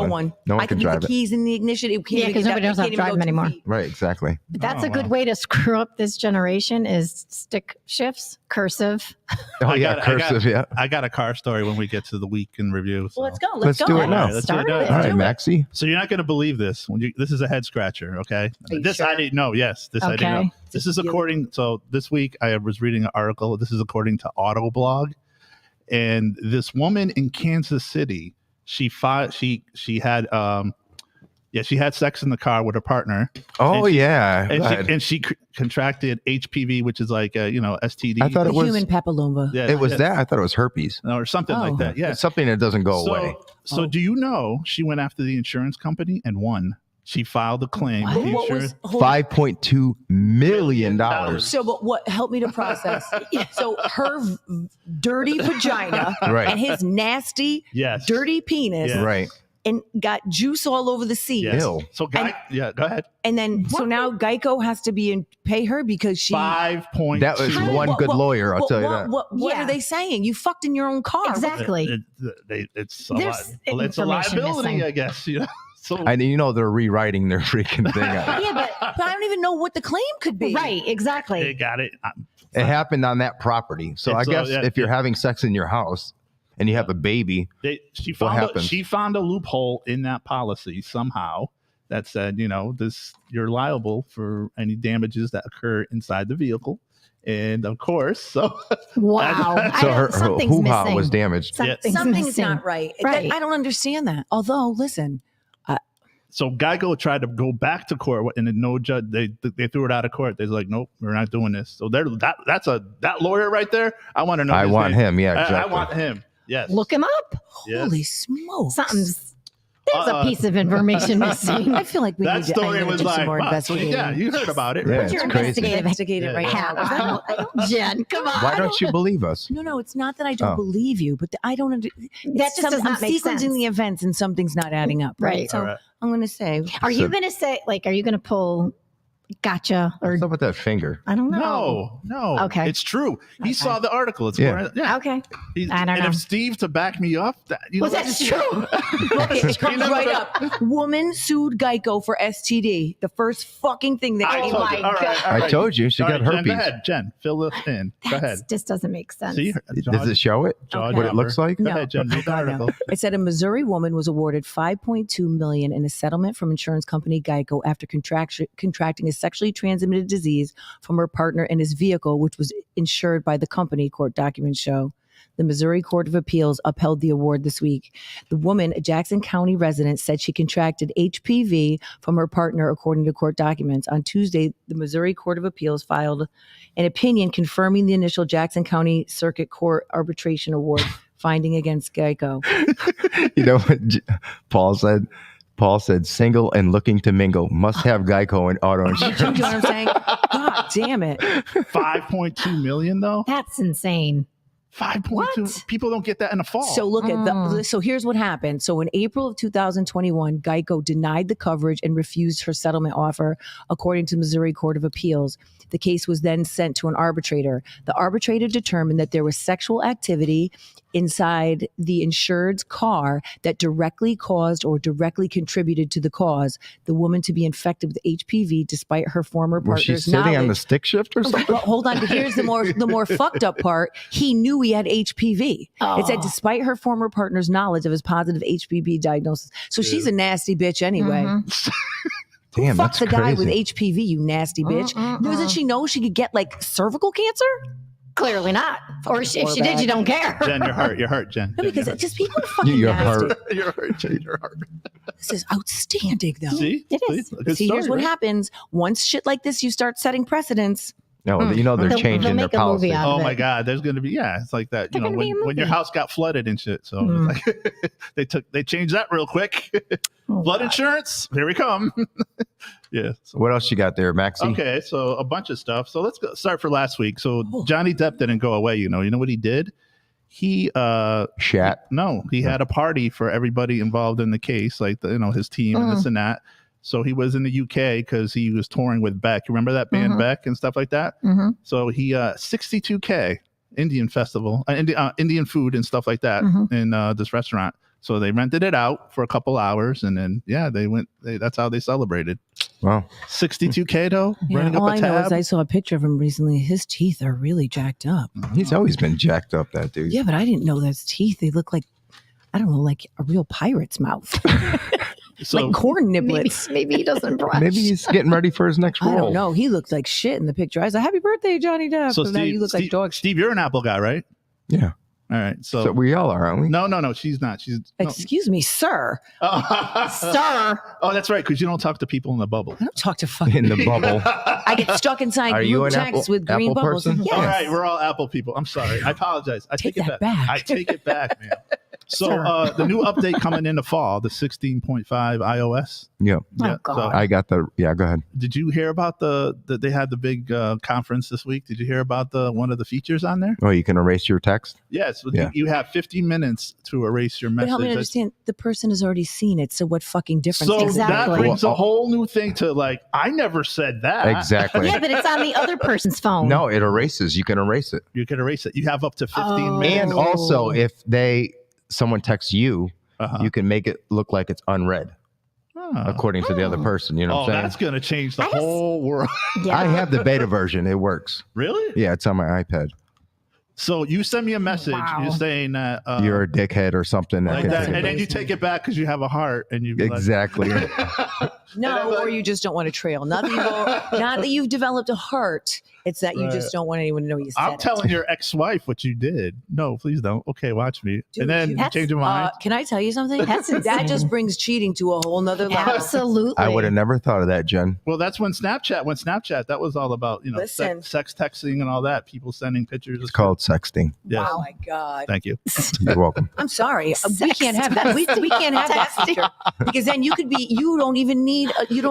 No one can leave drive the keys in the ignition. Yeah, because nobody knows how to drive them anymore. Right, exactly. But that's a good way to screw up this generation is stick shifts, cursive. Oh, yeah, cursive, yeah. I got a car story when we get to the week in review. So. Well, let's go. Let's do it now. All right, let's Start do it it. now. All right, Maxie. So you're not going to believe this. This is a head scratcher, okay? This sure? I didn't know. Yes, this I didn't know. Okay. This is according. So this week I was reading an article. This is according to Autoblog, and this woman in Kansas City, she had she had sex in the car with her partner. Oh, And she contracted HPV, which is like STD. I thought it was human papilloma. Yeah, it was that. I thought it was herpes. or something like that. Yeah, It's something that doesn't go away. So do you know she went after the insurance company and won? She filed a claim. The What was insurance $5.2 million. So, but what helped me to process? So her dirty vagina Right. and his nasty, Yes. dirty penis, Yeah. Right. and got juice all over the seat. Yes. Ew. So go ahead. And then, so now Geico has to pay her because she. 5.2. That was one good lawyer, I'll tell you that. What Yeah. are they saying? You fucked in your own car. Exactly. It's a There's it's a information liability, missing. I guess. So And they're rewriting their freaking thing. Yeah, but I don't even know what the claim could be. Right, they exactly. got it. It happened on that property. So I It's, guess yeah, if you're having sex in your house and you have a baby, She happens? found a loophole in that policy somehow that said, you're liable for any damages that occur inside the vehicle. And of course, so Wow. so her Something's hoo-ha missing. was damaged. Something's missing. not right. Right. I don't understand that. Although, listen, So Geico tried to go back to court, and then no judge. They threw it out of court. They're like, nope, we're not doing this. So that lawyer right there. I want to know. I want him. Yeah, I exactly. want him. Yes. Look him up. Yes. holy smokes. There's a piece of information missing. I feel like we That need to story was do some like, more wow, so investigating. yeah, you heard about it. Yeah, Right? it's Your crazy. investigative Investigate it right Yeah. now. Jen, come on. Why don't you believe us? No, it's not that I don't Oh. believe you, but I don't. That just does not I'm make sequencing sense. the events and something's not adding up. Right. Right. So All right. I'm going to say. Are you going to say, are you going to pull gotcha or What's up with that finger? I don't know. No. Okay. It's true. He saw the article. It's Yeah. Okay. He's, I don't and know. if Steve to back me up, Well, that's true. It comes right up. Woman sued Geico for STD. The first fucking thing that I came told up. you. All right, all I right. told you she All got right, Jen, herpes. go ahead, Jen. Fill this in. Go ahead. Just doesn't make sense. See, Does it show it? jaw What it dropper. looks like? Go No. ahead, Jen. Read the I know. article. It said a Missouri woman was awarded $5.2 million in a settlement from insurance company Geico after contracting a sexually transmitted disease from her partner in his vehicle, which was insured by the company, court documents show. The Missouri Court of Appeals upheld the award this week. The woman, a Jackson County resident, said she contracted HPV from her partner, according to court documents. On Tuesday, the Missouri Court of Appeals filed an opinion confirming the initial Jackson County Circuit Court arbitration award finding against Geico. You know what Paul said? Paul said, single and looking to mingle, must have Geico and auto Do you insurance. know what I'm saying? God damn it. 5.2 million though. That's insane. 5.2. What? People don't get that in the fall. So look at so here's what happened. So in April of 2021, Geico denied the coverage and refused her settlement offer, according to Missouri Court of Appeals. The case was then sent to an arbitrator. The arbitrator determined that there was sexual activity inside the insured's car that directly caused or directly contributed to the cause, the woman to be infected with HPV despite her former Was she partner's sitting on the knowledge. stick shift or something? Well, hold on. But here's the more fucked up part. He knew he had HPV. It said despite her former partner's knowledge of his positive HPV diagnosis. So she's a nasty bitch anyway. Damn, Fuck that's the guy with crazy. HPV, you nasty bitch. Doesn't she know she could get like cervical cancer? Clearly not. Or if she did, you don't care. Jen, you're hurt, Jen. No, Jen, because you're it's just people are fucking Your nasty. heart. You're hurt, Jen. You're hurt. This is outstanding, though. See? It is. A good See, here's story, what right? happens. Once shit like this, you start setting precedents. No, you know they're They'll changing their make a movie policy. out of Oh it. my God, there's gonna be it's like that. They're gonna be a when your movie. house got flooded and shit. So it's like, they changed that real quick. Oh, Flood God. insurance, here we come. Yeah. What else you got there, Maxie? Okay, so a bunch of stuff. So let's start for last week. So Johnny Depp didn't go away. You know what he did? he Shat. he had a party for everybody involved in the case, like his team and this and that. So he was in the UK because he was touring with Beck. Remember that band Beck and stuff like that? Mm-hmm. So he $62K Indian festival, Indian food and stuff like that in this restaurant. So they rented it out for a couple hours, and then they went. That's how they celebrated. Wow. $62K though. Running all up a I know is tab. I saw a picture of him recently. His teeth are really jacked up. He's always been jacked up, that dude. Yeah, but I didn't know those teeth. They look like, I don't know, like a real pirate's mouth. So like corn niblets. Maybe he doesn't brush. Maybe he's getting ready for his next role. I don't know. He looked like shit in the picture. I was like, happy birthday, Johnny Depp. So And now you look like dog shit. Steve, you're an Apple guy, right? Yeah. All right. So we all are, aren't we? No, she's not. She's no. Excuse me, sir. Sir. Oh, that's right, because you don't talk to people in the bubble. I don't talk to fucking In the bubble. I get stuck inside Are you group an texts Apple- with green Apple bubbles. person? Yes. All right, we're all Apple people. I'm sorry. I apologize. I Take take it that back. back. I take it back, man. So Sure. the new update coming in the fall, the 16.5 iOS. Yep. Oh, God. I got the. Yeah, go ahead. Did you hear about they had the big conference this week? Did you hear about one of the features on there? Oh, you can erase your text. Yes. Yeah. You have 50 minutes to erase your But message. help me understand, the person has already seen it, so what fucking difference So does it that Exactly. brings a whole new thing to like, I never said that. Exactly. Yeah, but it's on the other person's phone. No, it erases. You can erase it. You can erase it. You have up to 15 Oh. minutes. And also, if someone texts you, Uh-huh. you can make it look like it's unread Oh. according to the other person. You know Oh, what I'm that's saying? going to change the I just- whole world. Yeah. I have the beta version. It works. Really? Yeah, it's on my iPad. So you send me a message. Wow. You're saying that You're a dickhead or something. like can that, take and then it. you take it back because you have a heart, and you be Exactly. Like, No, or you just don't want to trail. Not that you've developed a heart. It's that you Right. just don't want anyone to know you said I'm it. telling your ex-wife what you did. No, please don't. Okay, watch me. Dude, and then you that's- change your mind. Can I tell you something? That's that insane. just brings cheating to a whole nother level. Absolutely. I would have never thought of that, Jen. Well, that's when Snapchat. That was all about Listen. sex texting and all that. People sending pictures. It's called sexting. Yes. Oh my God. Thank you. You're welcome. I'm sorry. We can't have that. We can't have that feature because then you don't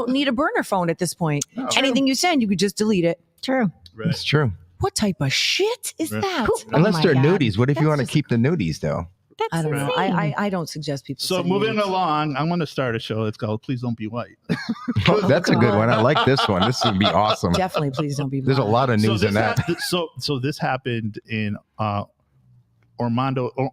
need a burner phone at this point. No. Anything you send, you could just delete it. True. Right. It's true. What type of shit is Right. that? Oh Unless my they're God. nudies. What if you That's want to just- keep the nudies, though? That's I don't know. insane. I don't suggest people. So send moving nudes. along, I'm going to start a show. It's called "Please Don't Be White." Oh, that's a good one. I like this one. This would be awesome. Definitely, please don't be. There's a blind. lot of news in that. So this happened in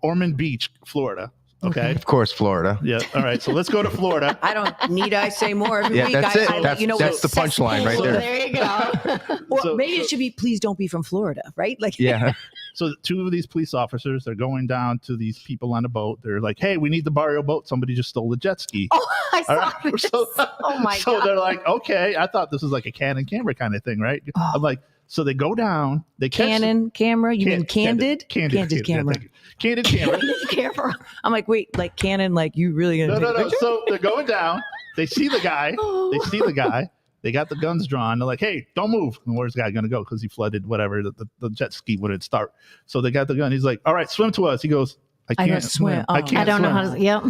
Ormond Beach, Florida. Okay. Of course, Florida. Yeah. All right. So let's go to Florida. I don't need I say more every Yeah, week. that's I, it. I let That's- you know that's what the punchline right there. There you go. Or So- maybe it should be please don't be from Florida, right? Like Yeah. So two of these police officers, they're going down to these people on a boat. They're like, "Hey, we need to borrow your boat. Somebody just stole a jet ski." Oh, I saw All right. this. So- Oh my so God. they're like, "Okay." I thought this was like a Canon camera kind of thing, right? Oh. I'm like, so they go down. They catch Canon camera. You mean candid? Candid camera. yeah, Candid camera. Careful. I'm like, wait, like Canon, like you really gonna No, take no, a no. picture? So they're going down. They see the guy. They see the guy. They got the guns drawn. They're like, "Hey, don't move." And where's the guy going to go? Because he flooded whatever. The jet ski wouldn't start. So they got the gun. He's like, "All right, swim to us." He goes, "I I can't don't swim. Oh. I can't I don't know swim." how to. Yep.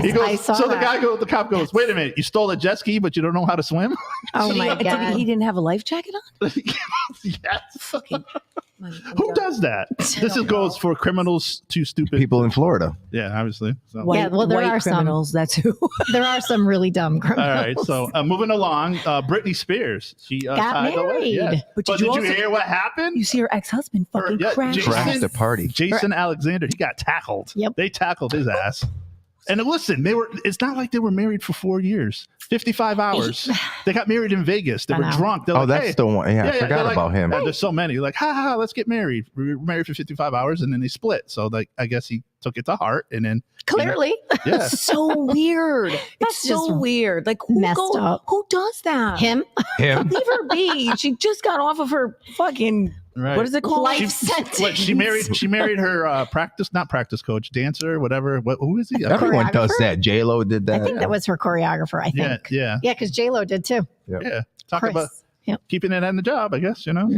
He goes, I saw so that. the cop goes, "Wait a minute, you stole a jet ski, but you don't know how to swim?" Oh my Did God. he didn't have a life jacket on? Yes. Fucking. Who does that? This goes for criminals too stupid. People in Florida. Yeah, obviously. So. Yeah, well, there are some. criminals. That's who. There are some really dumb criminals. All right, so moving along, Britney Spears, she Got tied the way. married. Yeah. But But did you did you also- hear what happened? You see her ex-husband fucking yeah, crash. Jason- Crashed the party. Jason Alexander, he got tackled. Yep. They tackled his ass. And listen, it's not like they were married for 4 years, 55 hours. They got married in Vegas. They I were know. drunk. They're Oh, like, that's hey, the one. Yeah, I they're forgot like, about him. There's so many. Like, ha, ha, ha, let's get married. We were married for 55 hours and then they split. So, like, I guess he took it to heart and then, Clearly. yeah. That's so weird. It's That's so just weird. Like messed up. Who does that? Him. Him. Leave her be. She just got off of her fucking. Right. What is it called? Life sentence. She married her not practice coach, dancer, whatever. Who is he? Everyone does Choreographer? that. J-Lo did that. I think that was her choreographer. I think. Yeah, yeah, Yeah, because J Lo did too. yeah. Talk Chris. about Yep. keeping it on the job, I guess, you know.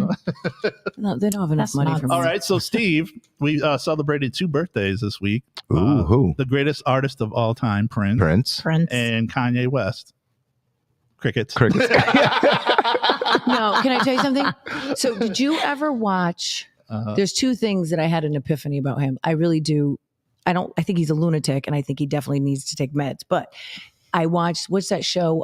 So. No, they don't have enough That's money nuts. for me. All right, so Steve, we celebrated 2 birthdays this week. Ooh, who? The greatest artist of all time, Prince, Prince. Prince. and Kanye West. Crickets. Crickets. No, can I tell you something? So, did you ever watch There's two things that I had an epiphany about him. I really do. I think he's a lunatic, and I think he definitely needs to take meds. But I watched, what's that show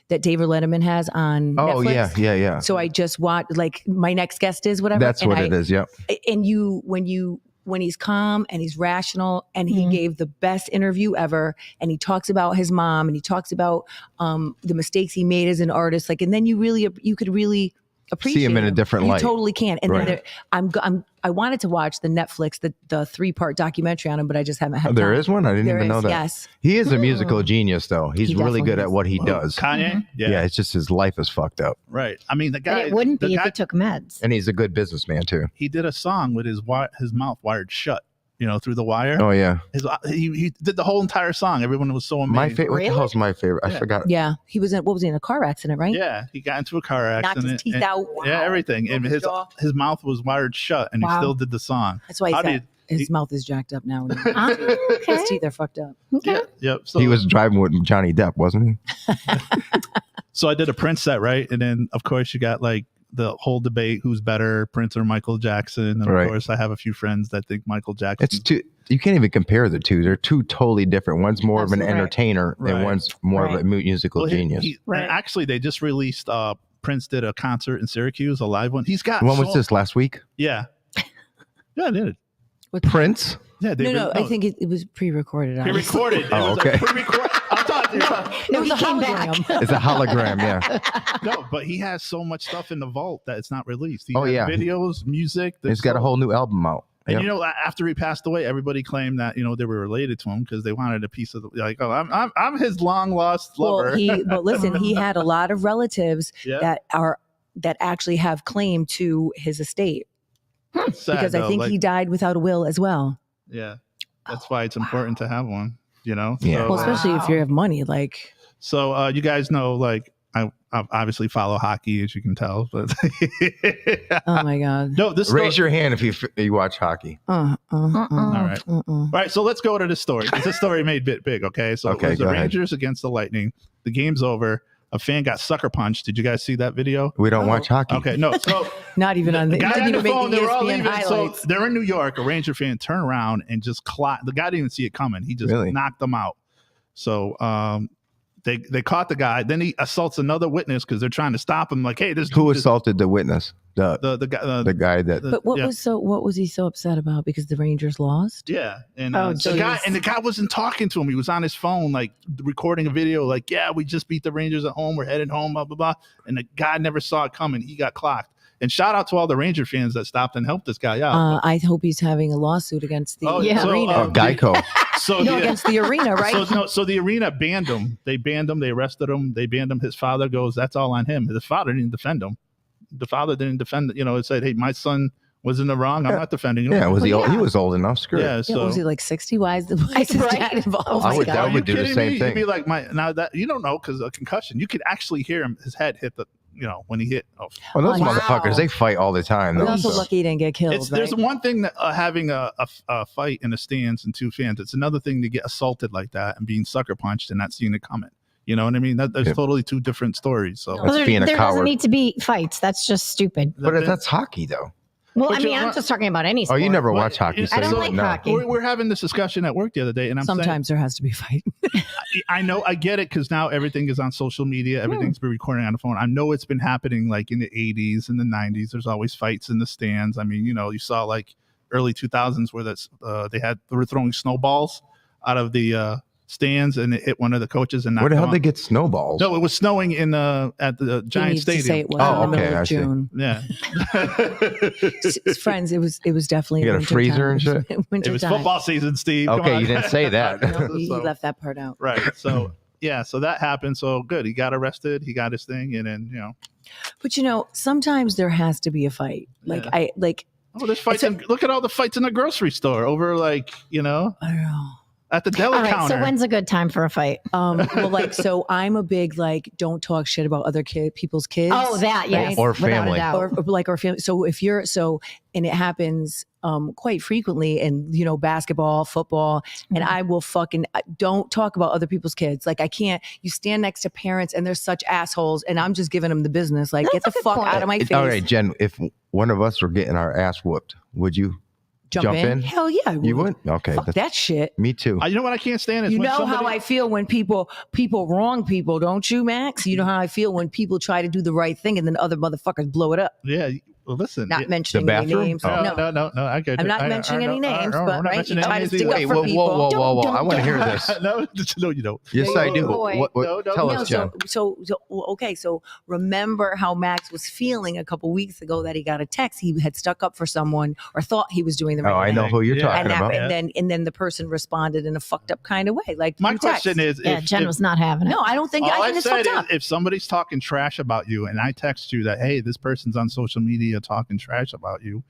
that David Letterman has on Netflix? Yeah. So I just watched, like, My Next Guest Is, whatever. That's what it is, yep. And when he's calm and he's rational, and he gave the best interview ever, and he talks about his mom, and he talks about the mistakes he made as an artist, like, and then you could really appreciate see him in a different light. You totally can. And Right. then I wanted to watch the Netflix, the 3-part documentary on him, but I just haven't had There time. is one? I didn't even know that. Yes. He is a musical genius, though. He's He really good definitely at what he does. Kanye? Yeah, it's just his life is fucked up. Right. I mean, the guy. But it wouldn't the be if guy, he took meds. And he's a good businessman, too. he did a song with his mouth wired shut, through the wire. Oh, yeah. He did the whole entire song. Everyone was so amazed. My favorite. What the hell's my favorite? I Yeah. forgot. Yeah. He was in a car accident, right? Yeah, he got into a car accident. Knocked his teeth and- out. Yeah, everything. And Broke his jaw. his mouth was wired shut, and he Wow. still did the song. That's why he How said did his mouth is jacked up now. Okay. His teeth are fucked up. Okay. Yep. So He was driving with Johnny Depp, wasn't he? So I did a Prince set, right? And then, of course, you got like the whole debate: who's better, Prince or Michael Jackson? And Right. of course, I have a few friends that think Michael Jackson. It's two. You can't even compare the two. They're two totally different. One's more of an Absolutely. entertainer, Right. and one's more of a musical Well, genius. Right. And actually, they just released. Prince did a concert in Syracuse, a live one. He's got. When was this? Last week? Yeah. Yeah, I did. Prince? Yeah, they No, I think it was pre-recorded. he honestly. recorded. It Oh, was okay. a pre-record. I'm talking to you. No, It he was a came back. hologram. It's a hologram, yeah. No, but he has so much stuff in the vault that it's not released. He Oh, has yeah. videos, music. He's got a whole new album out. And Yep. after he passed away, everybody claimed that they were related to him because they wanted a piece of I'm his long lost lover. But listen, he had a lot of relatives Yeah. that actually have claim to his estate, It's sad, because I though, think like, he died without a will as well. Yeah, that's why it's important to have one. Yeah. So, Well, especially if you have money, like. so you guys know, like I obviously follow hockey, as you can tell, but Oh my God. no, this Raise story- your hand if you watch hockey. All right. All right, so let's go to this story. This story made it big, okay? So Okay, it was the go ahead. Rangers against the Lightning. The game's over. A fan got sucker punched. Did you guys see that video? We don't watch hockey. Okay, no. So Not even on the, guy didn't on the even make phone, the they were all ESPN leaving. So highlights. they're in New York. A Ranger fan turned around and just the guy didn't even see it coming. He just Really? knocked them out. So they caught the guy. Then he assaults another witness because they're trying to stop him. Like, hey, this Who dude assaulted the witness? the guy? The guy that. But what yeah. was he so upset about? Because the Rangers lost? Yeah, and Oh, the guy wasn't talking to him. He was on his phone, like recording a video. Like, yeah, we just beat the Rangers at home. We're headed home. Blah blah blah. And the guy never saw it coming. He got clocked. And shout out to all the Ranger fans that stopped and helped this guy out. I hope he's having a lawsuit against the arena. Geico. So No, against the arena, right? So the arena banned him. They banned him. They arrested him. They banned him. His father goes, that's all on him. His father didn't defend him. The father didn't defend. It said, hey, my son was in the wrong. I'm not defending him. Yeah, was he? Well, Old? He yeah. was old enough. Screw Yeah. it. So Was he like 60? Why is his Right. dad involved? Oh my I would. God. I Are you would do the kidding same me? thing. You'd be like, now that you don't know because a concussion, you could actually hear his head hit when he hit. Oh, Well, those Wow. motherfuckers, they fight all the time. He's Though, also so. lucky he didn't get killed. There's right? one thing that having a fight in the stands and two fans. It's another thing to get assaulted like that and being sucker punched and not seeing it coming. You know what I mean? There's Yeah. totally two different stories. So That's being a there coward. doesn't need to be fights. That's just stupid. But that's hockey, though. Well, But I mean, you're I'm not- just talking about any Oh, sport. you never Well, watch hockey, so I don't you like wouldn't know. hockey. we're having this discussion at work the other day, and I'm saying, Sometimes there has to be a fight. I know, I get it, because now everything is on social media. Everything's been recording on the phone. I know it's been happening like in the 80s and the 90s. There's always fights in the stands. I mean, you saw like early 2000s where they were throwing snowballs out of the stands and it hit one of the coaches and knocked Where the hell him they out. get snowballs? No, it was snowing at the He Giant needs to say Stadium. it was Oh, in the okay, middle I of see. June. Yeah. Friends, it was definitely You got a winter freezer and time. shit? Winter It was time. football season, Steve. Come Okay, on. you didn't say that. No, he So- left that part out. Right. So yeah, so that happened. So good. He got arrested. He got his thing, and then But sometimes there has to be a fight. Like Yeah. I like there's fights. Look at all the fights in the grocery store over I don't know. at the deli All right. counter. So when's a good time for a fight? Well, like, so I'm a big, like, don't talk shit about other people's kids. Oh, that, yes. Or without a family. doubt. Or like, or family. So if you're, and it happens quite frequently in, basketball, football, and I will don't talk about other people's kids. Like, I can't, you stand next to parents and they're such assholes and I'm just giving them the business. Like, get the fuck point. out of my face. All right, Jen, if one of us were getting our ass whooped, would you jump in? Hell yeah. I You would? Okay. Fuck that shit. Me too. You know what I can't stand is You when know somebody, how I feel when people wrong people, don't you, Max? You know how I feel when people try to do the right thing and then other motherfuckers blow it up. Yeah. Well, listen. Not mentioning The any bathroom? names. Oh. No. I get I'm it. not mentioning any names, but right, you try to stick up Wait, for whoa, people. whoa. I want to hear this. No, you don't. Yes, I do. boy. What, tell us, Jen. Okay, so remember how Max was feeling a couple weeks ago that he got a text. He had stuck up for someone or thought he was doing the right Oh, I thing. know who you're Yeah. talking And, about. and then the person responded in a fucked up kind of way. Like My through text. question is, Yeah, Jen was not having it. No, I don't think all I I think it's said fucked is, up. if somebody's talking trash about you and I text you that, hey, this person's on social media talking trash about you,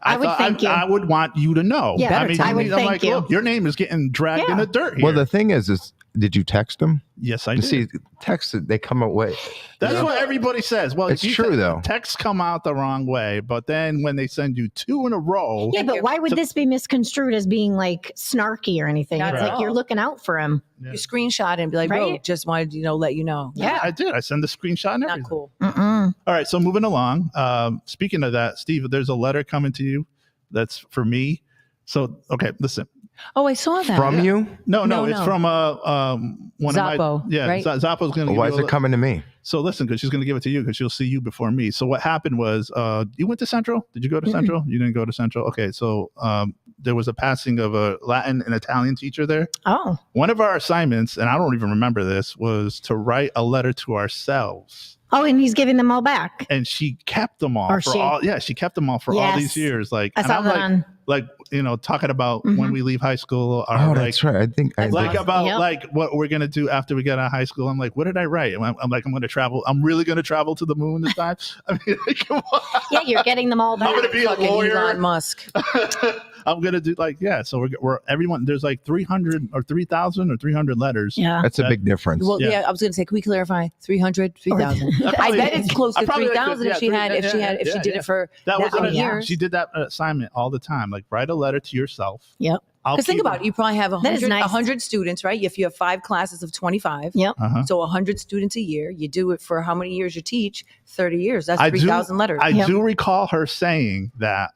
I would thank you. I would want you to know. Yeah, I would I'm thank like, you. look, your name is getting dragged in Yeah. the dirt here. Well, the thing is did you text them? yes, I You did. see, texts, they come away. That's you know? what everybody says. Well, It's if you true, though. Texts come out the wrong way, but then when they send you two in a row, Yeah, but why would this be misconstrued as being like snarky or anything? Not It's at like all. you're looking out for him. You screenshot and be like, bro, Right? just wanted to let you know. Yeah. I did. I send the screenshot and everything. Not cool. Mm-mm. All right, so moving along. Speaking of that, Steve, there's a letter coming to you that's for me. So, okay, listen. Oh, I saw that. From you? No, No, it's no. from one Zappo, of my right? Zappo's going to. Why is it coming to me? So listen, because she's going to give it to you because she'll see you before me. So what happened was, you went to Central. Did you go to Central? You didn't go to Central. Okay, so there was a passing of a Latin and Italian teacher there. Oh, One of our assignments, and I don't even remember this, was to write a letter to ourselves. oh, and he's giving them all back. And she kept them all Or for she- all. Yeah, she kept them all for all Yes. these years. Like, I and saw I'm that like, on. like talking about when we leave high school, or Oh, like, that's right. I think I like did. about Yep. like what we're gonna do after we get out of high school. I'm like, what did I write? I'm like, I'm gonna travel. I'm really gonna travel to the moon this time. I mean, come on. Yeah, you're getting them all I'm back. gonna be a Fucking lawyer. Elon Musk. I'm gonna do so we're everyone. There's like 300 or 3,000 or 300 letters. Yeah. That's a big difference. Well, Yeah. yeah. I was going to say, can we clarify? 300, 3,000. I probably- bet it's close I to probably like 3,000 to- if she yeah, had, if she did it for That was that an, many years. she did that assignment all the time. Like, write a letter to yourself. Yep. Because think about it, you probably have That is 100, nice. 100 students, right? If you have 5 classes of 25, Yep. Uh-huh. so 100 students a year. You do it for how many years you teach? 30 years. That's I do- 3,000 letters. I Yep. do recall her saying that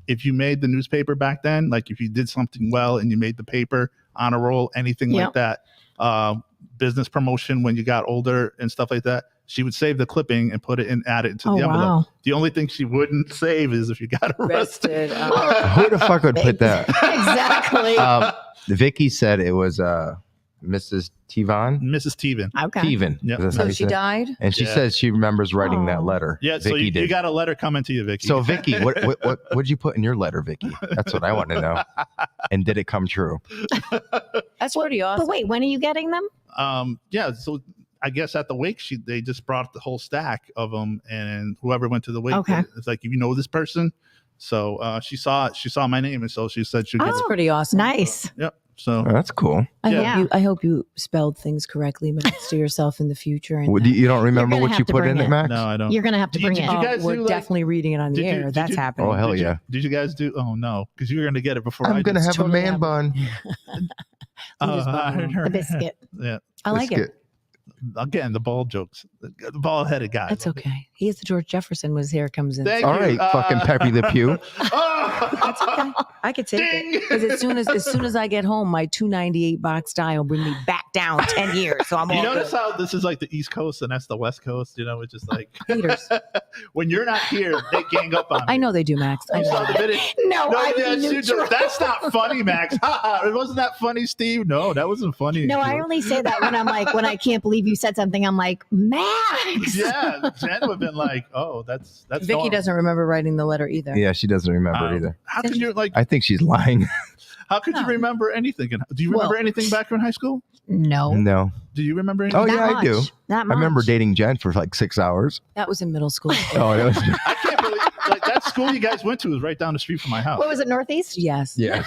if you made the newspaper back then, like if you did something well and you made the paper on a roll, anything like Yep. that, business promotion when you got older and stuff like that, she would save the clipping and put it in, add it into Oh, the envelope. wow. The only thing she wouldn't save is if you got arrested. Arrested. Who the fuck would put that? Exactly. Vicky said it was Mrs. Tivon. Mrs. Teven. Okay. Teven. Yep. That's how So you she say it. died? And she Yeah. says she remembers writing that Oh. letter. Yeah, so Vicky you did. got a letter coming to you, Vicky. So Vicky, what'd you put in your letter, Vicky? That's what I want to know. And did it come true? That's pretty awesome. But wait, when are you getting them? Yeah, so I guess at the wake, they just brought the whole stack of them, and whoever went to the wake, Okay. it's like, you know this person. So she saw my name, and so she said she'd get That's pretty awesome. Nice. Yep. So Oh, that's cool. Yeah. I hope you spelled things correctly, Max, to yourself in the future. And Well, you don't remember gonna what have you to put bring in it, it. Max? no, I don't. You're going to have to Did bring you it. guys we're do, like- definitely reading it on the Did you- air. did That's you- happening. Oh, hell Did you- yeah. Did you guys do? Oh no, because you were gonna get it before I'm I going to did. have a totally man bun. The biscuit. Yeah. I like it. Biscuit. Again, the ball jokes. The ball-headed guy. That's okay. He is the George Jefferson when his hair comes in. Thank All you. right, fucking Peppy the Pew. That's okay. I could take Ding. it because as soon as I get home, my 298 box die will bring me back down 10 years. So I'm You all notice good. how this is like the East Coast and that's the West Coast? You know, it's just like Haters. when you're not here, they gang up on me. I know they do, Max. I You saw know. the video? No, I'm that's, neutral. that's not funny, Max. It wasn't that funny, Steve. No, that wasn't funny. No, I only say that when I'm like, when I can't believe you said something, I'm like, Max. Yeah, Jen would have been like, "Oh, that's Vicky normal. doesn't remember writing the letter either. Yeah, she doesn't remember it either. How could you like? I think she's lying. How could you No. remember anything? Do you remember Well- anything back in high school? No. No. Do you remember anything? Oh, Not yeah, I do. much. Not I much. remember dating Jen for like 6 hours. That was in middle school. Oh, it was, I can't believe like that school you guys went to was right down the street from my house. What was it, Northeast? Yes. yeah.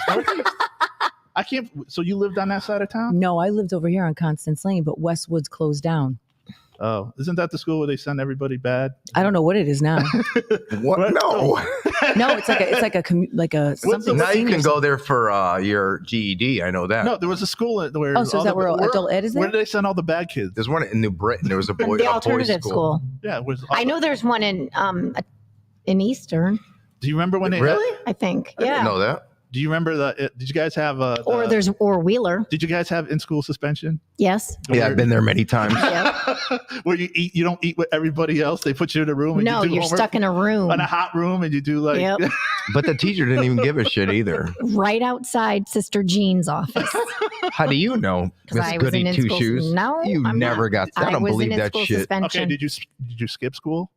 I can't. So you lived on that side of town? No, I lived over here on Constance Lane, but Westwood's closed down. Oh, isn't that the school where they send everybody bad? I don't know what it is now. What? No. No, it's like a something. Now you senior can go there for your GED. I know that. No, there was a school where. Oh, so is that where adult ed is there? Where did they send all the bad kids? There's one in New Britain. There was a boy. The a boys' alternative school. Yeah, it was. I know there's one in Eastern, Do you remember when they Really? I think. I didn't Yeah. know that. Do you remember did you guys have Or Wheeler. Did you guys have in-school suspension? Yes. Yeah, I've been there many times. Where you don't eat with everybody else. They put you in a room. And No, you do you're homework stuck in a room in a hot room, and you do like. Yep. But the teacher didn't even give a shit either. right outside Sister Jean's office. How do you know, 'Cause Miss I was Goody in Two in-school- Shoes? No, You I'm never not. got. I don't was believe in that in-school shit. suspension. Okay, did you skip school?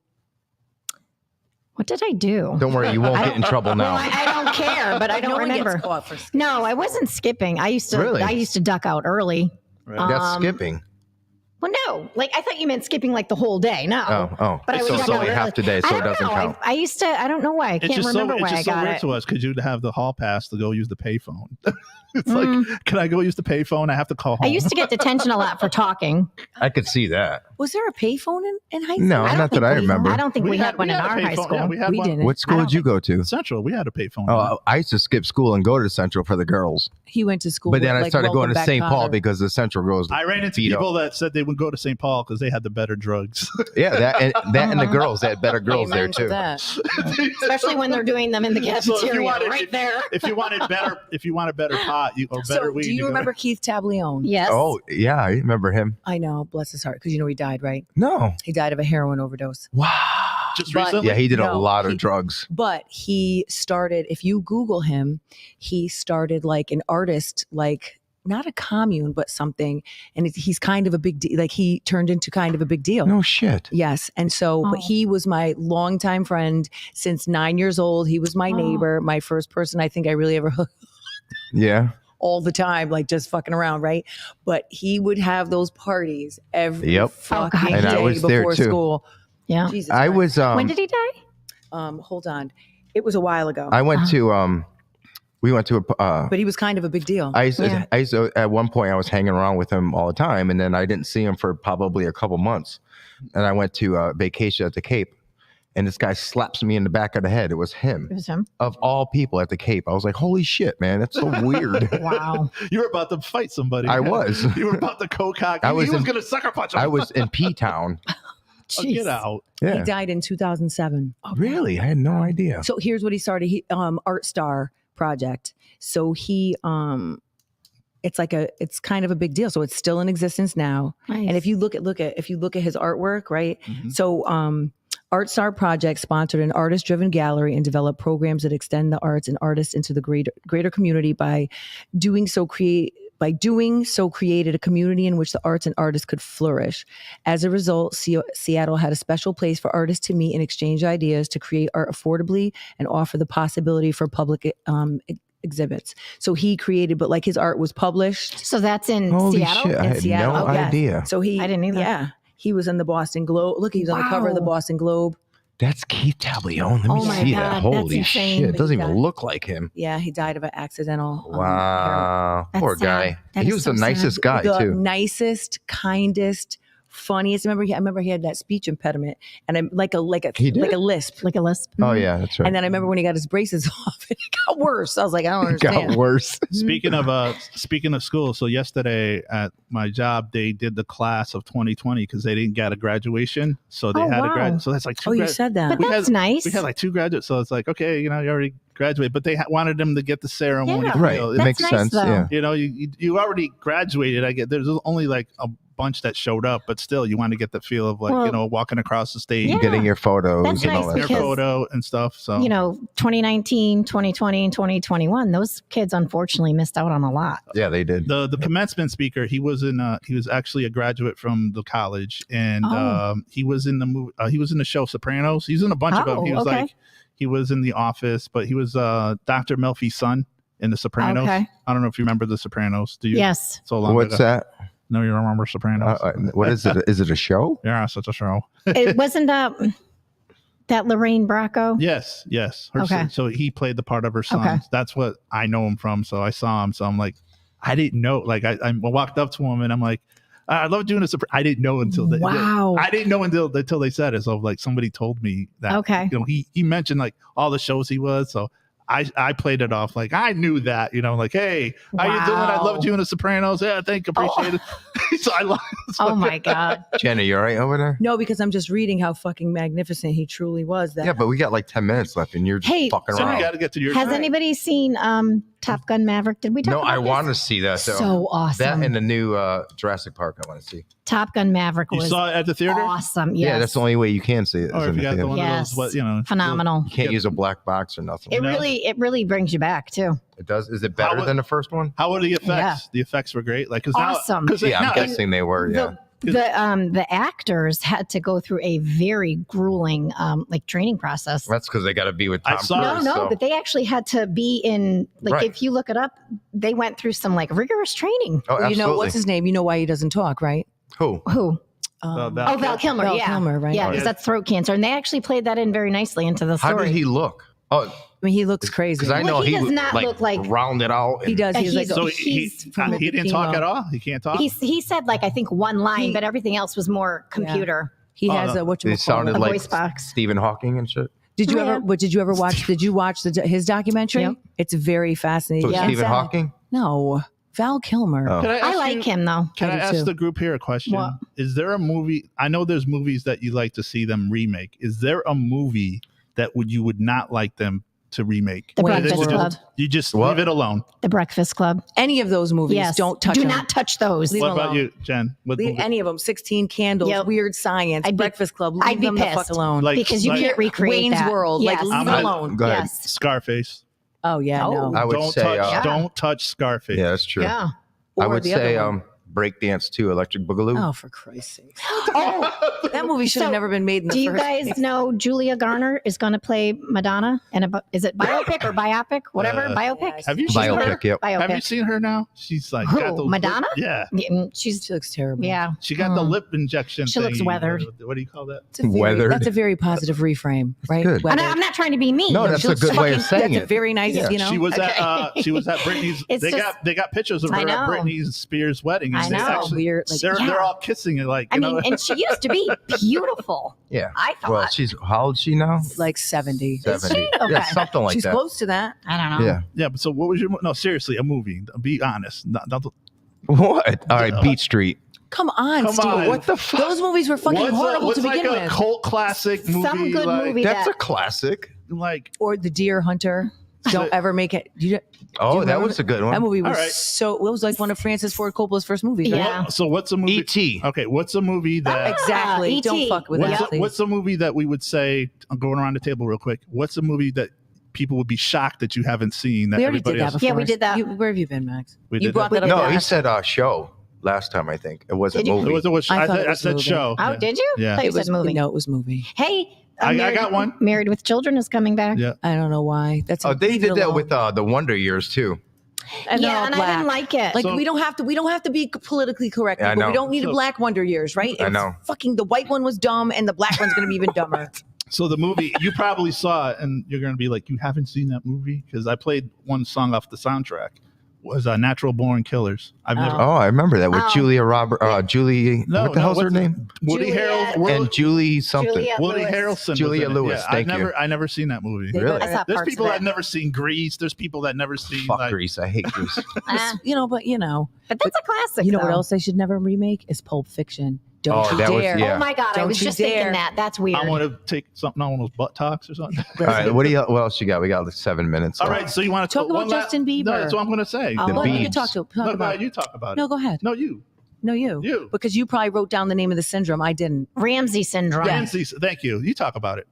What did I do? Don't worry, you won't get in trouble Well, now. I don't care, but I don't No one gets remember. caught for skipping. No, I wasn't skipping. I used to. Really? I used to duck out early. Right. That's Um, skipping. Well, no, like I thought you meant skipping like the whole day. No. Oh. But I So would it's duck out only early. half the day, so I it don't doesn't know. count. I used to. I don't know why. I can't remember it's why just I so got weird it. to us because you'd have the hall pass to go use the payphone. It's Mm. like, can I go use the payphone? I have to call home. I used to get detention a lot for talking. I could see that. Was there a payphone in high school? No, I don't not think that I we- remember. I don't think we had one in a our high payphone. school. Yeah, we had We one. didn't. What school I did you go to? Central. We had a payphone. Oh, I used to skip school and go to Central for the girls. He went to school. But then with, I started going Welcome to Back, St. Paul Kotter. because the Central girls. I ran into beat people that said they would go to St. Paul because they had the better drugs. Yeah, that and the girls. They had better girls there Amen to too. that. Especially when they're doing them in the So if you cafeteria, wanted- right there. if you wanted better pot or better So, weed, do you go- remember Keith Tablione? Yes. Oh yeah, I remember him. I know, bless his heart, because he died, right? No. He died of a heroin overdose. Wow. just But- recently? Yeah, he did a No, lot of he- drugs. But he started, if you Google him, he started like an artist, like not a commune, but something. And he's kind of a big deal. Like he turned into kind of a big deal. No shit. Yes. And so, but Oh. he was my longtime friend since 9 years old. He was my Oh. neighbor, my first person I think I really ever hooked Yeah. all the time, like just fucking around, right? But he would have those parties every Yep. fucking God. And I day was there, before too. school. Yeah. Jesus I Christ. was When did he die? Hold on. It was a while ago. I went to we went to a but he was kind of a big deal. I used, Yeah. I used to, at one point I was hanging around with him all the time, and then I didn't see him for probably a couple months. And I went to a vacation at the Cape, and this guy slaps me in the back of the head. It was him, It was him. of all people, at the Cape. I was like, holy shit, man, that's so weird. Wow. You were about to fight somebody. I was. You were about to cock. I was He was in- going to sucker punch him. I was in P-Town. Oh, get Jeez. out. He Yeah. died in 2007. Really? I had no idea. So here's what he started. He Art Star project. So he it's kind of a big deal. So it's still in existence now. Nice. And if you look at his artwork, right? Mhm. So Art Star Project sponsored an artist-driven gallery and developed programs that extend the arts and artists into the greater community. By doing so, created a community in which the arts and artists could flourish. As a result, Seattle had a special place for artists to meet and exchange ideas, to create art affordably and offer the possibility for public exhibits. So he created, but like his art was published. So that's in Holy Seattle? shit, I In had Seattle. no Oh, yes. idea. So he, I didn't either. Yeah, he was in the Boston Globe. Look, he was on the cover of the Wow. Boston Globe. That's Keith Tablione. Let me Oh my see God, that. that's Holy insane. shit. It doesn't even Yeah. look like him. Yeah, he died of an accidental. heroin. Wow. That's Poor sad. guy. That He is was so the nicest sad. guy, The too. nicest, kindest, funniest. I remember he had that speech impediment, and I'm like a He did? lisp. Like a lisp. Oh, yeah, that's right. And then I remember when he got his braces off, it got worse. I was like, I don't It understand. got worse. Speaking of school, so yesterday at my job, they did the class of 2020 because they didn't get a graduation. So they Oh, had a wow. graduate. So that's like two Oh, you said that. But that's nice. we had like two graduates. So it's like, okay, you already graduated, but they wanted them to get the ceremony. Yeah. feel. Right. It That's makes nice, sense. though. Yeah. You already graduated. I get there's only like a bunch that showed up, but still you want to get the feel of like, Well, walking across the stage, Yeah. Getting your photos That's and all nice that their because- stuff. photo and stuff. So 2019, 2020, and 2021, those kids unfortunately missed out on a lot. Yeah, they did. the commencement speaker, he was actually a graduate from the college, and Oh. he was in the movie. He was in the show Sopranos. He's in a bunch of them. He was okay. he was in The Office, but he was Dr. Melfi's son in The Sopranos. Okay. I don't know if you remember The Sopranos. Do you? Yes. So long What's ago. that? No, you remember Sopranos? What is it? Is it a show? Yeah, such a show. It wasn't that Lorraine Bracco? Yes. Her Okay. son, so he played the part of her son. Okay. That's what I know him from. So I saw him. So I'm like, I didn't know. Like I walked up to him and I'm like, I love doing this. I didn't know until I didn't know until they said it. So like somebody told me that. Okay. You know, he mentioned like all the shows he was. So I played it off like I knew that. You know, like, hey, how you doing? I loved you in The Sopranos. Yeah, thank you, appreciate it. So I love. Oh my God. Jenna, you all right over there? No, because I'm just reading how fucking magnificent he truly was. That Yeah, but we got like 10 minutes left, and you're just fucking So around. you got to get to your. Has anybody seen Top Gun Maverick? Did we talk No, about I this? want to see that. Though. So awesome. That and the new Jurassic Park I want to see. Top Gun Maverick You was saw it at the theater? awesome. Yes. Yeah, that's the only way you can see it. Or is if in you the got the theater. one Yes. of those, you know, phenomenal. You can't use a black box or nothing. It No. really brings you back too. It does. Is it better How- than the first one? How were the effects? Yeah. The effects were great. Like, cause Awesome. Now, cause Yeah, I'm now, guessing they were. Yeah. The actors had to go through a very grueling like training process. That's because they got to be with I Tom saw- Cruise. No, so- but they actually had to be in like Right. if you look it up, they went through some like rigorous training. Oh, you absolutely. know what's his name? You know why he doesn't talk, right? Who? Who? Val Val Kilmer. Val yeah, Kilmer, right? Yeah, Oh, because yeah. that's throat cancer, and they actually played that in very nicely into the How story. did he look? Oh, I mean, he looks crazy. because I know Well, he he does was not look like- rounded out. He does. He's like He's- So He's from he didn't talk at all. He can't talk. he said like I think one line, He- but everything else was more computer. He Oh, has no. a what you It sounded A like voice box. Stephen Hawking and shit. Did you Yeah. ever? What did you ever watch? Did you watch his documentary? Yep. It's very fascinating. So Yeah. Stephen Sad. Hawking? No, Val Kilmer. Oh. Can I ask like you- him though. Can I I do ask too. the group here a question? What? Is there a movie? I know there's movies that you like to see them remake. Is there a movie that you would not like them to remake? The Wayne's Breakfast World. Club. You just What? leave it alone. The Breakfast Club. Any of those movies? Yes. Don't touch Do them. not touch those. Leave What them about alone. you, Jen? What movie? Any of them? 16 Candles, Yep. Weird Science, I'd be- Breakfast Club. Leave I'd be them the fuck pissed. alone. Like, Because you like can't recreate Wayne's that. World. Yes. Like leave I'm it not- alone. Go ahead. Yes. Scarface. Oh yeah, Oh. no. I would Don't say, touch. Don't touch Scarface. yeah, that's true. Yeah. I Or would the other say one. Breakdance too, Electric Boogaloo. Oh, for Christ's sake! Oh, That movie should have So, never been made in the do you first guys place. know Julia Garner is going to play Madonna? And is it biopic or biopic? Whatever. Biopic. Have you seen her? Biopic, yep. Have you Biopic. seen her now? She's like Who, got those Madonna? Yeah, She's She looks terrible. yeah. she got the lip injection. She looks thingy. weathered. What do you call that? It's a very- Weathered. That's a very positive reframe, right? good. Weathered. I'm not trying to be mean. No, that's She a looks good way of fucking- saying That's a it. very nice, Yeah. you know. She was Okay. at Britney's. It's they just- got pictures of I her at know. Britney Spears' wedding. I And they know. actually, Weird, like- they're Yeah. all kissing it like I you mean, know. and she used to be beautiful. Yeah. I thought. Well, she's how old is she now? Like 70. 70. Okay. Yeah, something like She's that. close to that. I don't know. Yeah. Yeah, but so what was your no? Seriously, a movie. Be honest. What? All right, Beat Street. Come on, Come Steve. on. What the fuck? Those movies were fucking horrible what's to like begin a with. cult classic movie? Some good like, movie That's that a classic. Like Or The Deer Hunter. Don't ever make it. Oh, that remember was a good one. That movie was All right. so. It was like one of Francis Ford Coppola's first movies. Right? Yeah. so what's a movie? E.T. Okay, what's a movie that? Exactly. E.T. Don't fuck with What's, that. please. what's a movie that we would say? I'm going around the table real quick. What's a movie that people would be shocked that you haven't seen that We already everybody did that else? before. Yeah, we did that. Where have you been, Max? We You did brought that? that up. No, he last- said show last time, I think. It wasn't Did you? movie. It was. I I, thought it I was said movie. show. Oh, Yeah. did you? Yeah. I thought you It was said movie. No, it was movie. Hey, I Married- got one. Married with Children is coming back. Yeah. I don't know why. That's Oh, they leave did it that alone. with the Wonder Years too. And they're Yeah, all and black. I didn't like it. Like So- we don't have to be politically correct. Yeah, I but we know. don't need a So- black Wonder Years, right? I It's know. Fucking the white one was dumb, and the black one's gonna be even dumber. So the movie you probably saw it, and you're going to be like, you haven't seen that movie because I played one song off the soundtrack. Was Natural Born Killers. I've never. Oh, I remember that with Oh. Julia Julie. No, what the no, hell's her what's- name? Woody Julia- Harrelson. And Julie something. Julia Woody Lewis. Harrelson. was Julia in it. Lewis, Yeah, thank you. I never seen that movie. They Really? I saw There's parts people of that it. never seen Grease. There's people that never seen Fuck like. Grease. I hate Grease. Ah, But but that's a classic. you know what though. else they should never remake is Pulp Fiction. Don't Oh, you that was- dare! yeah. Oh my god, I Don't was you just dare. thinking that. That's weird. I want to take something on one of those butt talks or something. All right, what else you got? We got like 7 minutes. All left. right, so you want to Talk about Justin Bieber. No, that's what I'm going to say. Oh, The Well, you Beebs. can talk No, go about. ahead, you talk about No, it. go ahead. No, you. No, you. You. Because you probably wrote down the name of the syndrome. I didn't. Ramsey syndrome. Nancy, thank you. You talk about it.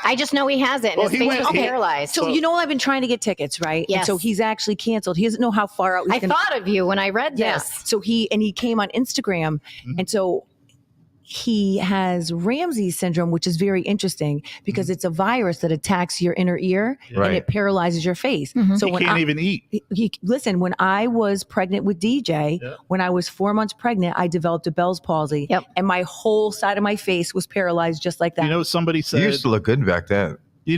I just know he has it. And Well, his he face went- was he- paralyzed. So you know I've been trying to get tickets, right? And Yes. so he's actually canceled. He doesn't know how far out he's I gonna. thought of you when I read Yeah. this. So he came on Instagram, and so he has Ramsey syndrome, which is very interesting because it's a virus that attacks your inner ear Right. and it paralyzes your face. Mhm. So He when can't I, even eat. listen, when I was pregnant with DJ, Yeah. when I was 4 months pregnant, I developed a Bell's palsy, Yep. and my whole side of my face was paralyzed just like that. You know, somebody You said. used to look good back then.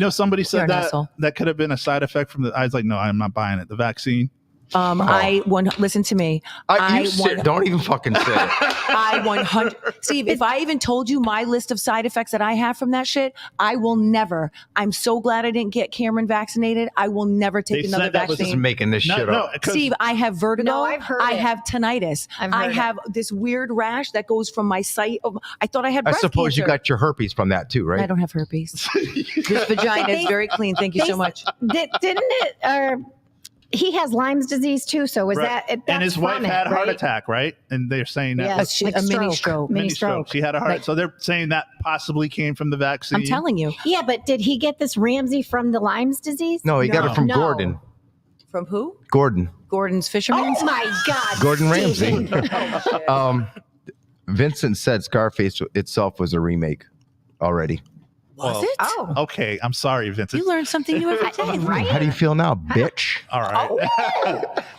Somebody You're said an that asshole. that could have been a side effect from the. I was like, no, I'm not buying it. The vaccine. Listen to me. Don't even fucking say it. I 100. Steve, if I even told you my list of side effects that I have from that shit, I will never. I'm so glad I didn't get Cameron vaccinated. I will never take another Just vaccine. making this shit up. Steve, I have vertigo. No, I've heard I it. have tinnitus. I have this weird rash that goes from my site. I thought I had I breast suppose you cancer. got your herpes from that too, right? I don't have herpes. This vagina is very clean. Thank you so much. Didn't it? He has Lyme's disease too. So is Right. that's And his wife from had a it, heart right? attack, right? And they're saying that Yeah, was a mini stroke. Mini stroke. She had a heart. Like- So they're saying that possibly came from the vaccine. I'm telling you. Yeah, but did he get this Ramsey from the Lyme's disease? No, he got it from No. Gordon. From who? Gordon. Gordon's Fisherman. Oh my God, Gordon Steve. Ramsay. Vincent said Scarface itself was a remake already. Was it? Oh, Okay, I'm sorry, Vincent. You learn something new every day. right? How do you feel now, bitch? All right.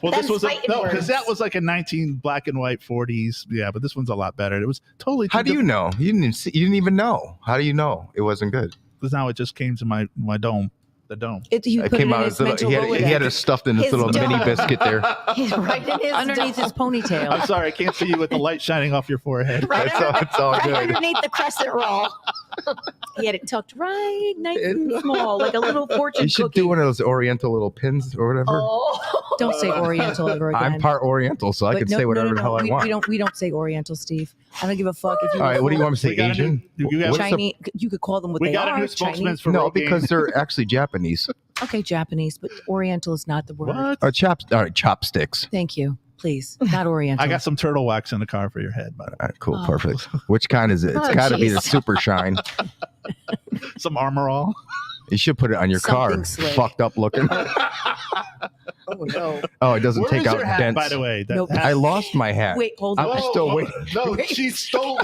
Well, Them this was fighting because words. that was like a 19 black and white 40s. Yeah, but this one's a lot better. It was totally. How do you know? You didn't even know. How do you know it wasn't good? Because now it just came to my dome. The dome. You It put came it in out his as little, mental he had Rolodex. it stuffed in his His little mini dome. biscuit there. He's right in his underneath his I'm ponytail. sorry, I can't see you with the light shining off your forehead. It's all right good. underneath the crescent roll. He had it tucked right nice and small, like a little fortune You should cookie. do one of those Oriental little pins or whatever. Oh, Don't say Oriental ever again. I'm part Oriental, so I But can say whatever the hell I want. We don't say Oriental, Steve. I don't give a fuck if you. All right, what do you want me to say? We got a Asian? new- you got- What's the- Chinese. You could call them what We they got are. a new spokesman Chinese. for No, Rogaine. because they're actually Japanese. Okay, Japanese, but Oriental is not the word. What? All right, chopsticks. Thank you. Please, not Oriental. I got some turtle wax in the car for your head, by the All right, cool, Oh. perfect. Which kind is it? It's Oh, got to be the jeez. super shine. way. Some Armor All. You should put it on your car. Something slick. Fucked up looking. Oh no! Oh, it doesn't Where take is out your hat, dents. by the way? That Nope. hat- I lost my hat. Wait, hold I'm on, still waiting. No, she stole.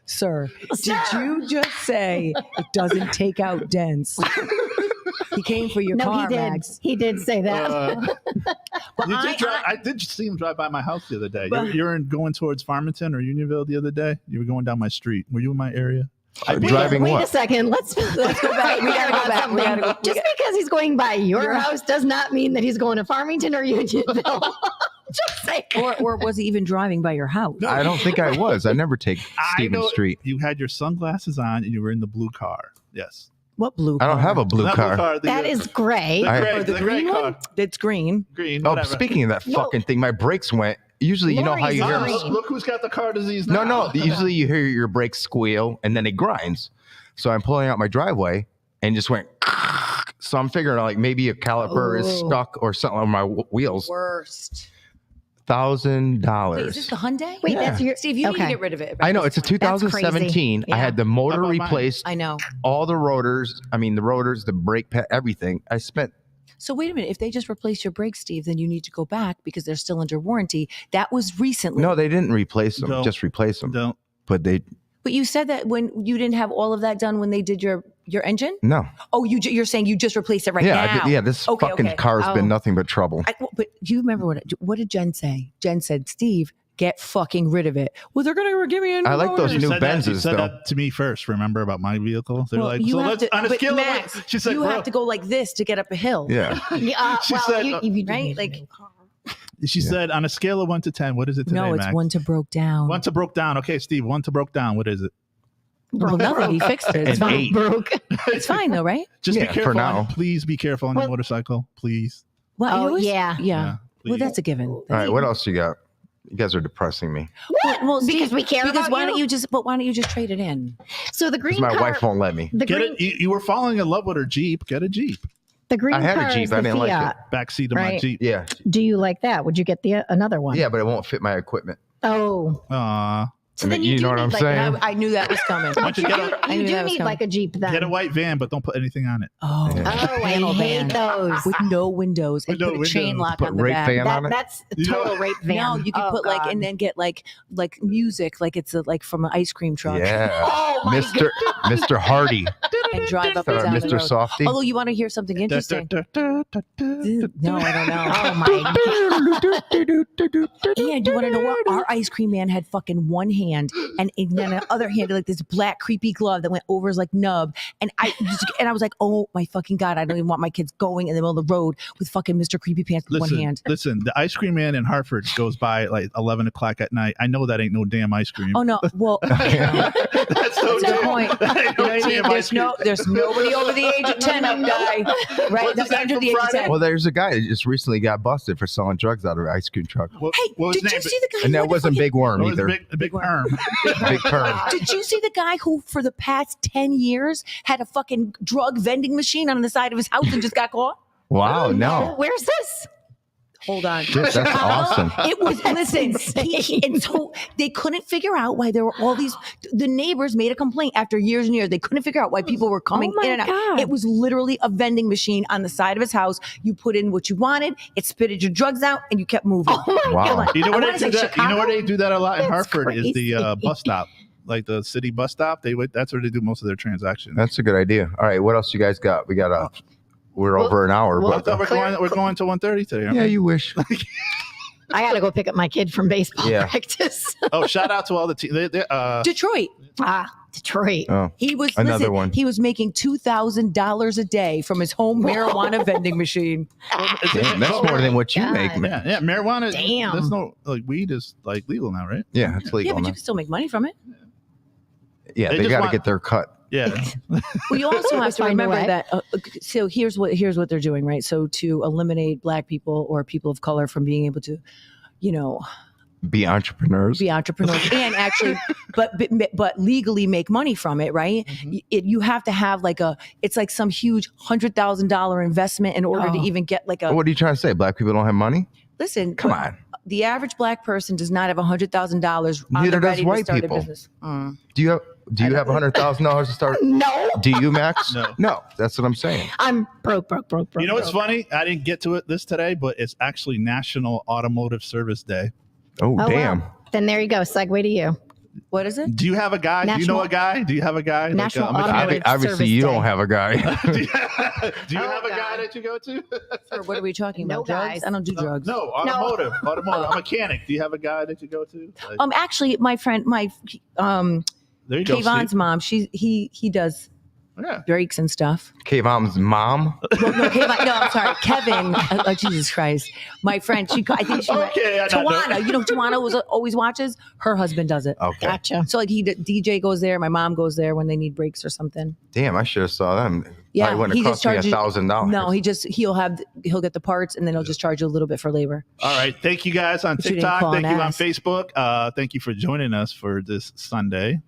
sir. Did you just say it doesn't take out dents? He came for your no, car, he did. Max. He did say that. I did see him drive by my house the other day. But- You're going towards Farmington or Unionville the other day. You were going down my street. Were you in my area? Driving Wait what? a second. Let's go back. We gotta go back. We gotta go- Just because he's going by your house does not mean that he's going to Farmington or Unionville. Just say. Or was he even driving by your house? No. I don't think I was. I never take I Stephen know Street. You had your sunglasses on and you were in the blue car. Yes. What blue? I don't have a blue Not car. That is gray. the I- gray, Or the the gray green car. one? It's green. Green. Oh, whatever. speaking of that No. fucking thing, my brakes went. Usually, you know how you hear. Lori's Look who's got the car disease No, now. no. Usually, you hear your brakes squeal and then it grinds. So I'm pulling out my driveway and just went. So I'm figuring like maybe a caliper is Oh. stuck or something on my wheels. Worst. $1,000. Wait, is this the Hyundai? Wait, Yeah. that's your. Steve, you need to okay. get rid of it. I know it's a crazy. 2017. I Yeah. had the motor How about mine? replaced, I know. all the rotors. I mean, the rotors, the brake pad, everything. I spent. So wait a minute. If they just replace your brakes, Steve, then you need to go back because they're still under warranty. That was recently. No, they didn't replace them. Don't. Just replace them. Don't. But they But you said that when you didn't have all of that done when they did your engine. no. Oh, you're saying you just replaced it right yeah, now. yeah. This Okay, fucking okay. car's Oh. been nothing but trouble. But you remember what did Jen say? Jen said, "Steve, get fucking rid of it." Well, they're gonna give me a new I like those You new said that, you Benzes, said though. that to me first. Remember about my vehicle? They're Well, like, you so have let's to, on a but scale Max, of. She said, you bro, have to go like this to get up a hill. Yeah. She Well, said, you do right? need a Like- new car. She said on a scale of 1 to 10, what is it today, No, it's Max? 1 to broke down. 1 to broke down. Okay, Steve, 1 to broke down. What is it? Well, nothing. He fixed it. It's An fine. 8. Broke. It's fine though, right? Just Yeah, be for careful. now. Please be careful on your Well- motorcycle. Please. Well, Oh, you always- yeah. yeah. Well, please. that's a given. All right. What else you got? You guys are depressing me. Well, Because Steve, we care Because about why you? don't you just? But why don't you just trade it in? So the Because green my car. wife won't let me. The Get green. it. You were falling in love with her Jeep. Get a Jeep. The green I had a car Jeep. is I the didn't like Fiat. Backseat of my Right. Jeep. Yeah. Do you like that? Would you get the another one? Yeah, but it won't fit my equipment. Oh. Aw. So I then mean, you you do know what need I'm like saying? I knew that was coming. Why don't you get a, I You knew do that was need coming. like a Jeep then. get a white van, but don't put anything on it. Oh, Yeah. Oh, I Panel hate van. those. with no windows and With no put a chain windows. lock Put on the rape back. fan on it. That's a You know- total rape van. No, you can Oh, put like God. and then get like music, like it's like from an ice cream truck. Yeah. Oh my Mr. Hardy. and drive up and down the Mr. road. Softy. Although you want to hear something interesting? No, I don't know. Oh my God. And you want to know what? Our ice cream man had fucking one hand, and then the other hand, like this black creepy glove that went over his like nub. And I was like, oh my fucking God, I don't even want my kids going in the middle of the road with fucking Mr. Creepy Pants with one hand. Listen, the ice cream man in Hartford goes by at like 11 o'clock at night. I know that ain't no damn ice cream. Oh no, well, That's no that's a good point. That ain't no You know what I mean? damn ice cream. There's nobody over the age of 10 up, guy. Right? What's That's that under from the age of Friday? 10. Well, there's a guy that just recently got busted for selling drugs out of an ice cream truck. What Hey, was did his you name? see the guy? And who that had wasn't fucking- Big Worm It was either. big perm. Big Perm. Did you see the guy who, for the past 10 years, had a fucking drug vending machine on the side of his house and just got caught? Wow, no. Where's this? Hold on. Shit, that's awesome. It was, listen, and so they couldn't figure out why there were all these, the neighbors made a complaint after years and years. They couldn't figure out why people were coming Oh my in and out. God. It was literally a vending machine on the side of his house. You put in what you wanted, it spitted your drugs out, and you kept moving. Oh my Wow. God. You know I where wanna they do say that? You know where Chicago? they do that a lot in That's Hartford is the crazy. bus stop, like the city bus stop. That's where they do most of their transactions. That's a good idea. All right, what else you guys got? We got we're over an hour. well, I but, thought we're going to 1:30 today. aren't yeah, we? you wish. I got to go pick up my kid from baseball Yeah. practice. Oh, shout out to all the team. Detroit. Detroit. Oh, He was Another listen, one. He was making $2,000 a day from his home marijuana vending machine. damn, that's more than what you God. make. Man. Yeah, marijuana. Damn. There's no like weed is like legal now, right? Yeah, it's Yeah, legal. but now. you can still make money from it. Yeah, They they just got to want- get their cut. Yeah. Well, you also have to Find a remember way. that. So here's what they're doing, right? So to eliminate Black people or people of color from being able to, Be entrepreneurs. be entrepreneurs and actually, but legally make money from it, right? You have to have it's like some huge $100,000 investment in order to Oh. even get like a. What are you trying to say? Black people don't have money? Listen, Come on. The average Black person does not have $100,000 on Neither the does ready white to start people. a business. Do you have $100,000 to start? No. Do you, Max? No. That's what I'm saying. I'm broke. You know what's funny? I didn't get to it this today, but it's actually National Automotive Service Day. Oh, Oh, damn. well. Then there you go. Segue to you. What is it? Do you have a guy? Do you know a guy? Do you have a guy? National a mechanic? Automotive Obviously, Service you Day. don't have a guy. Do you have a guy God. that you go to? Or what are we talking No about? Drugs? guys. I don't do drugs. No, automotive. A mechanic. Do you have a guy that you go to? Like, Actually, my friend, there you go. Kayvon's Steve. mom, he does Yeah. brakes and stuff. K-Mom's mom? Well, no, Kayvon, no, I'm sorry, Kevin. Oh, Jesus Christ, my friend. I think she. Okay, I know. Tawana, Tawana always watches. Her husband does it. Okay. Gotcha. So like DJ goes there. My mom goes there when they need brakes or something. Damn, I should have saw them. Yeah, Probably wouldn't he have just cost me charges- $1,000. No, he'll get the parts and then he'll just charge you a little bit for labor. All right. Thank you guys on But you didn't TikTok. call Thank and you on ask. Facebook. Thank you for joining us for this Sunday.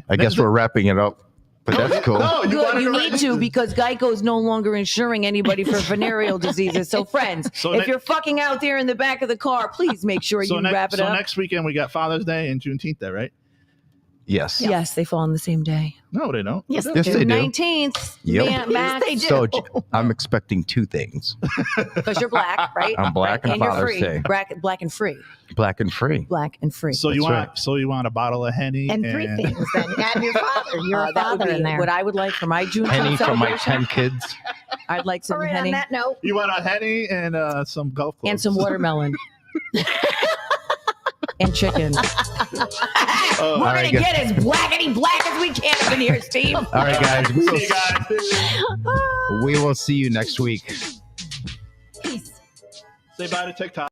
I guess we're wrapping it up, but that's cool. No, you Good, wanted you to need write- to because Geico is no longer insuring anybody for venereal diseases. So, friends, So if ne- you're fucking out there in the back of the car, please make sure you wrap it up. next weekend we got Father's Day and Juneteenth Day, right? Yes. Yes, they fall on the same day. No, they don't. Yes, Yes, they do. 19th, Yep. Max, they do. So I'm expecting two things. because you're black, right? I'm black and you're Father's free. Day. Black and free. Black and free. Black and free. So you That's want a bottle of Henny and three things. Then add your father. You're a that would father be in there. what I would like for my Juneteenth Henny from my celebration. 10 kids. I'd like some All right, Henny on that note, You want a Henny and some golf clubs and some watermelon. And chicken. We're All right, gonna guys. get as blackety black as we can up in here, Steve. All right, guys. We See you guys. will see you next week. peace. Say bye to TikTok.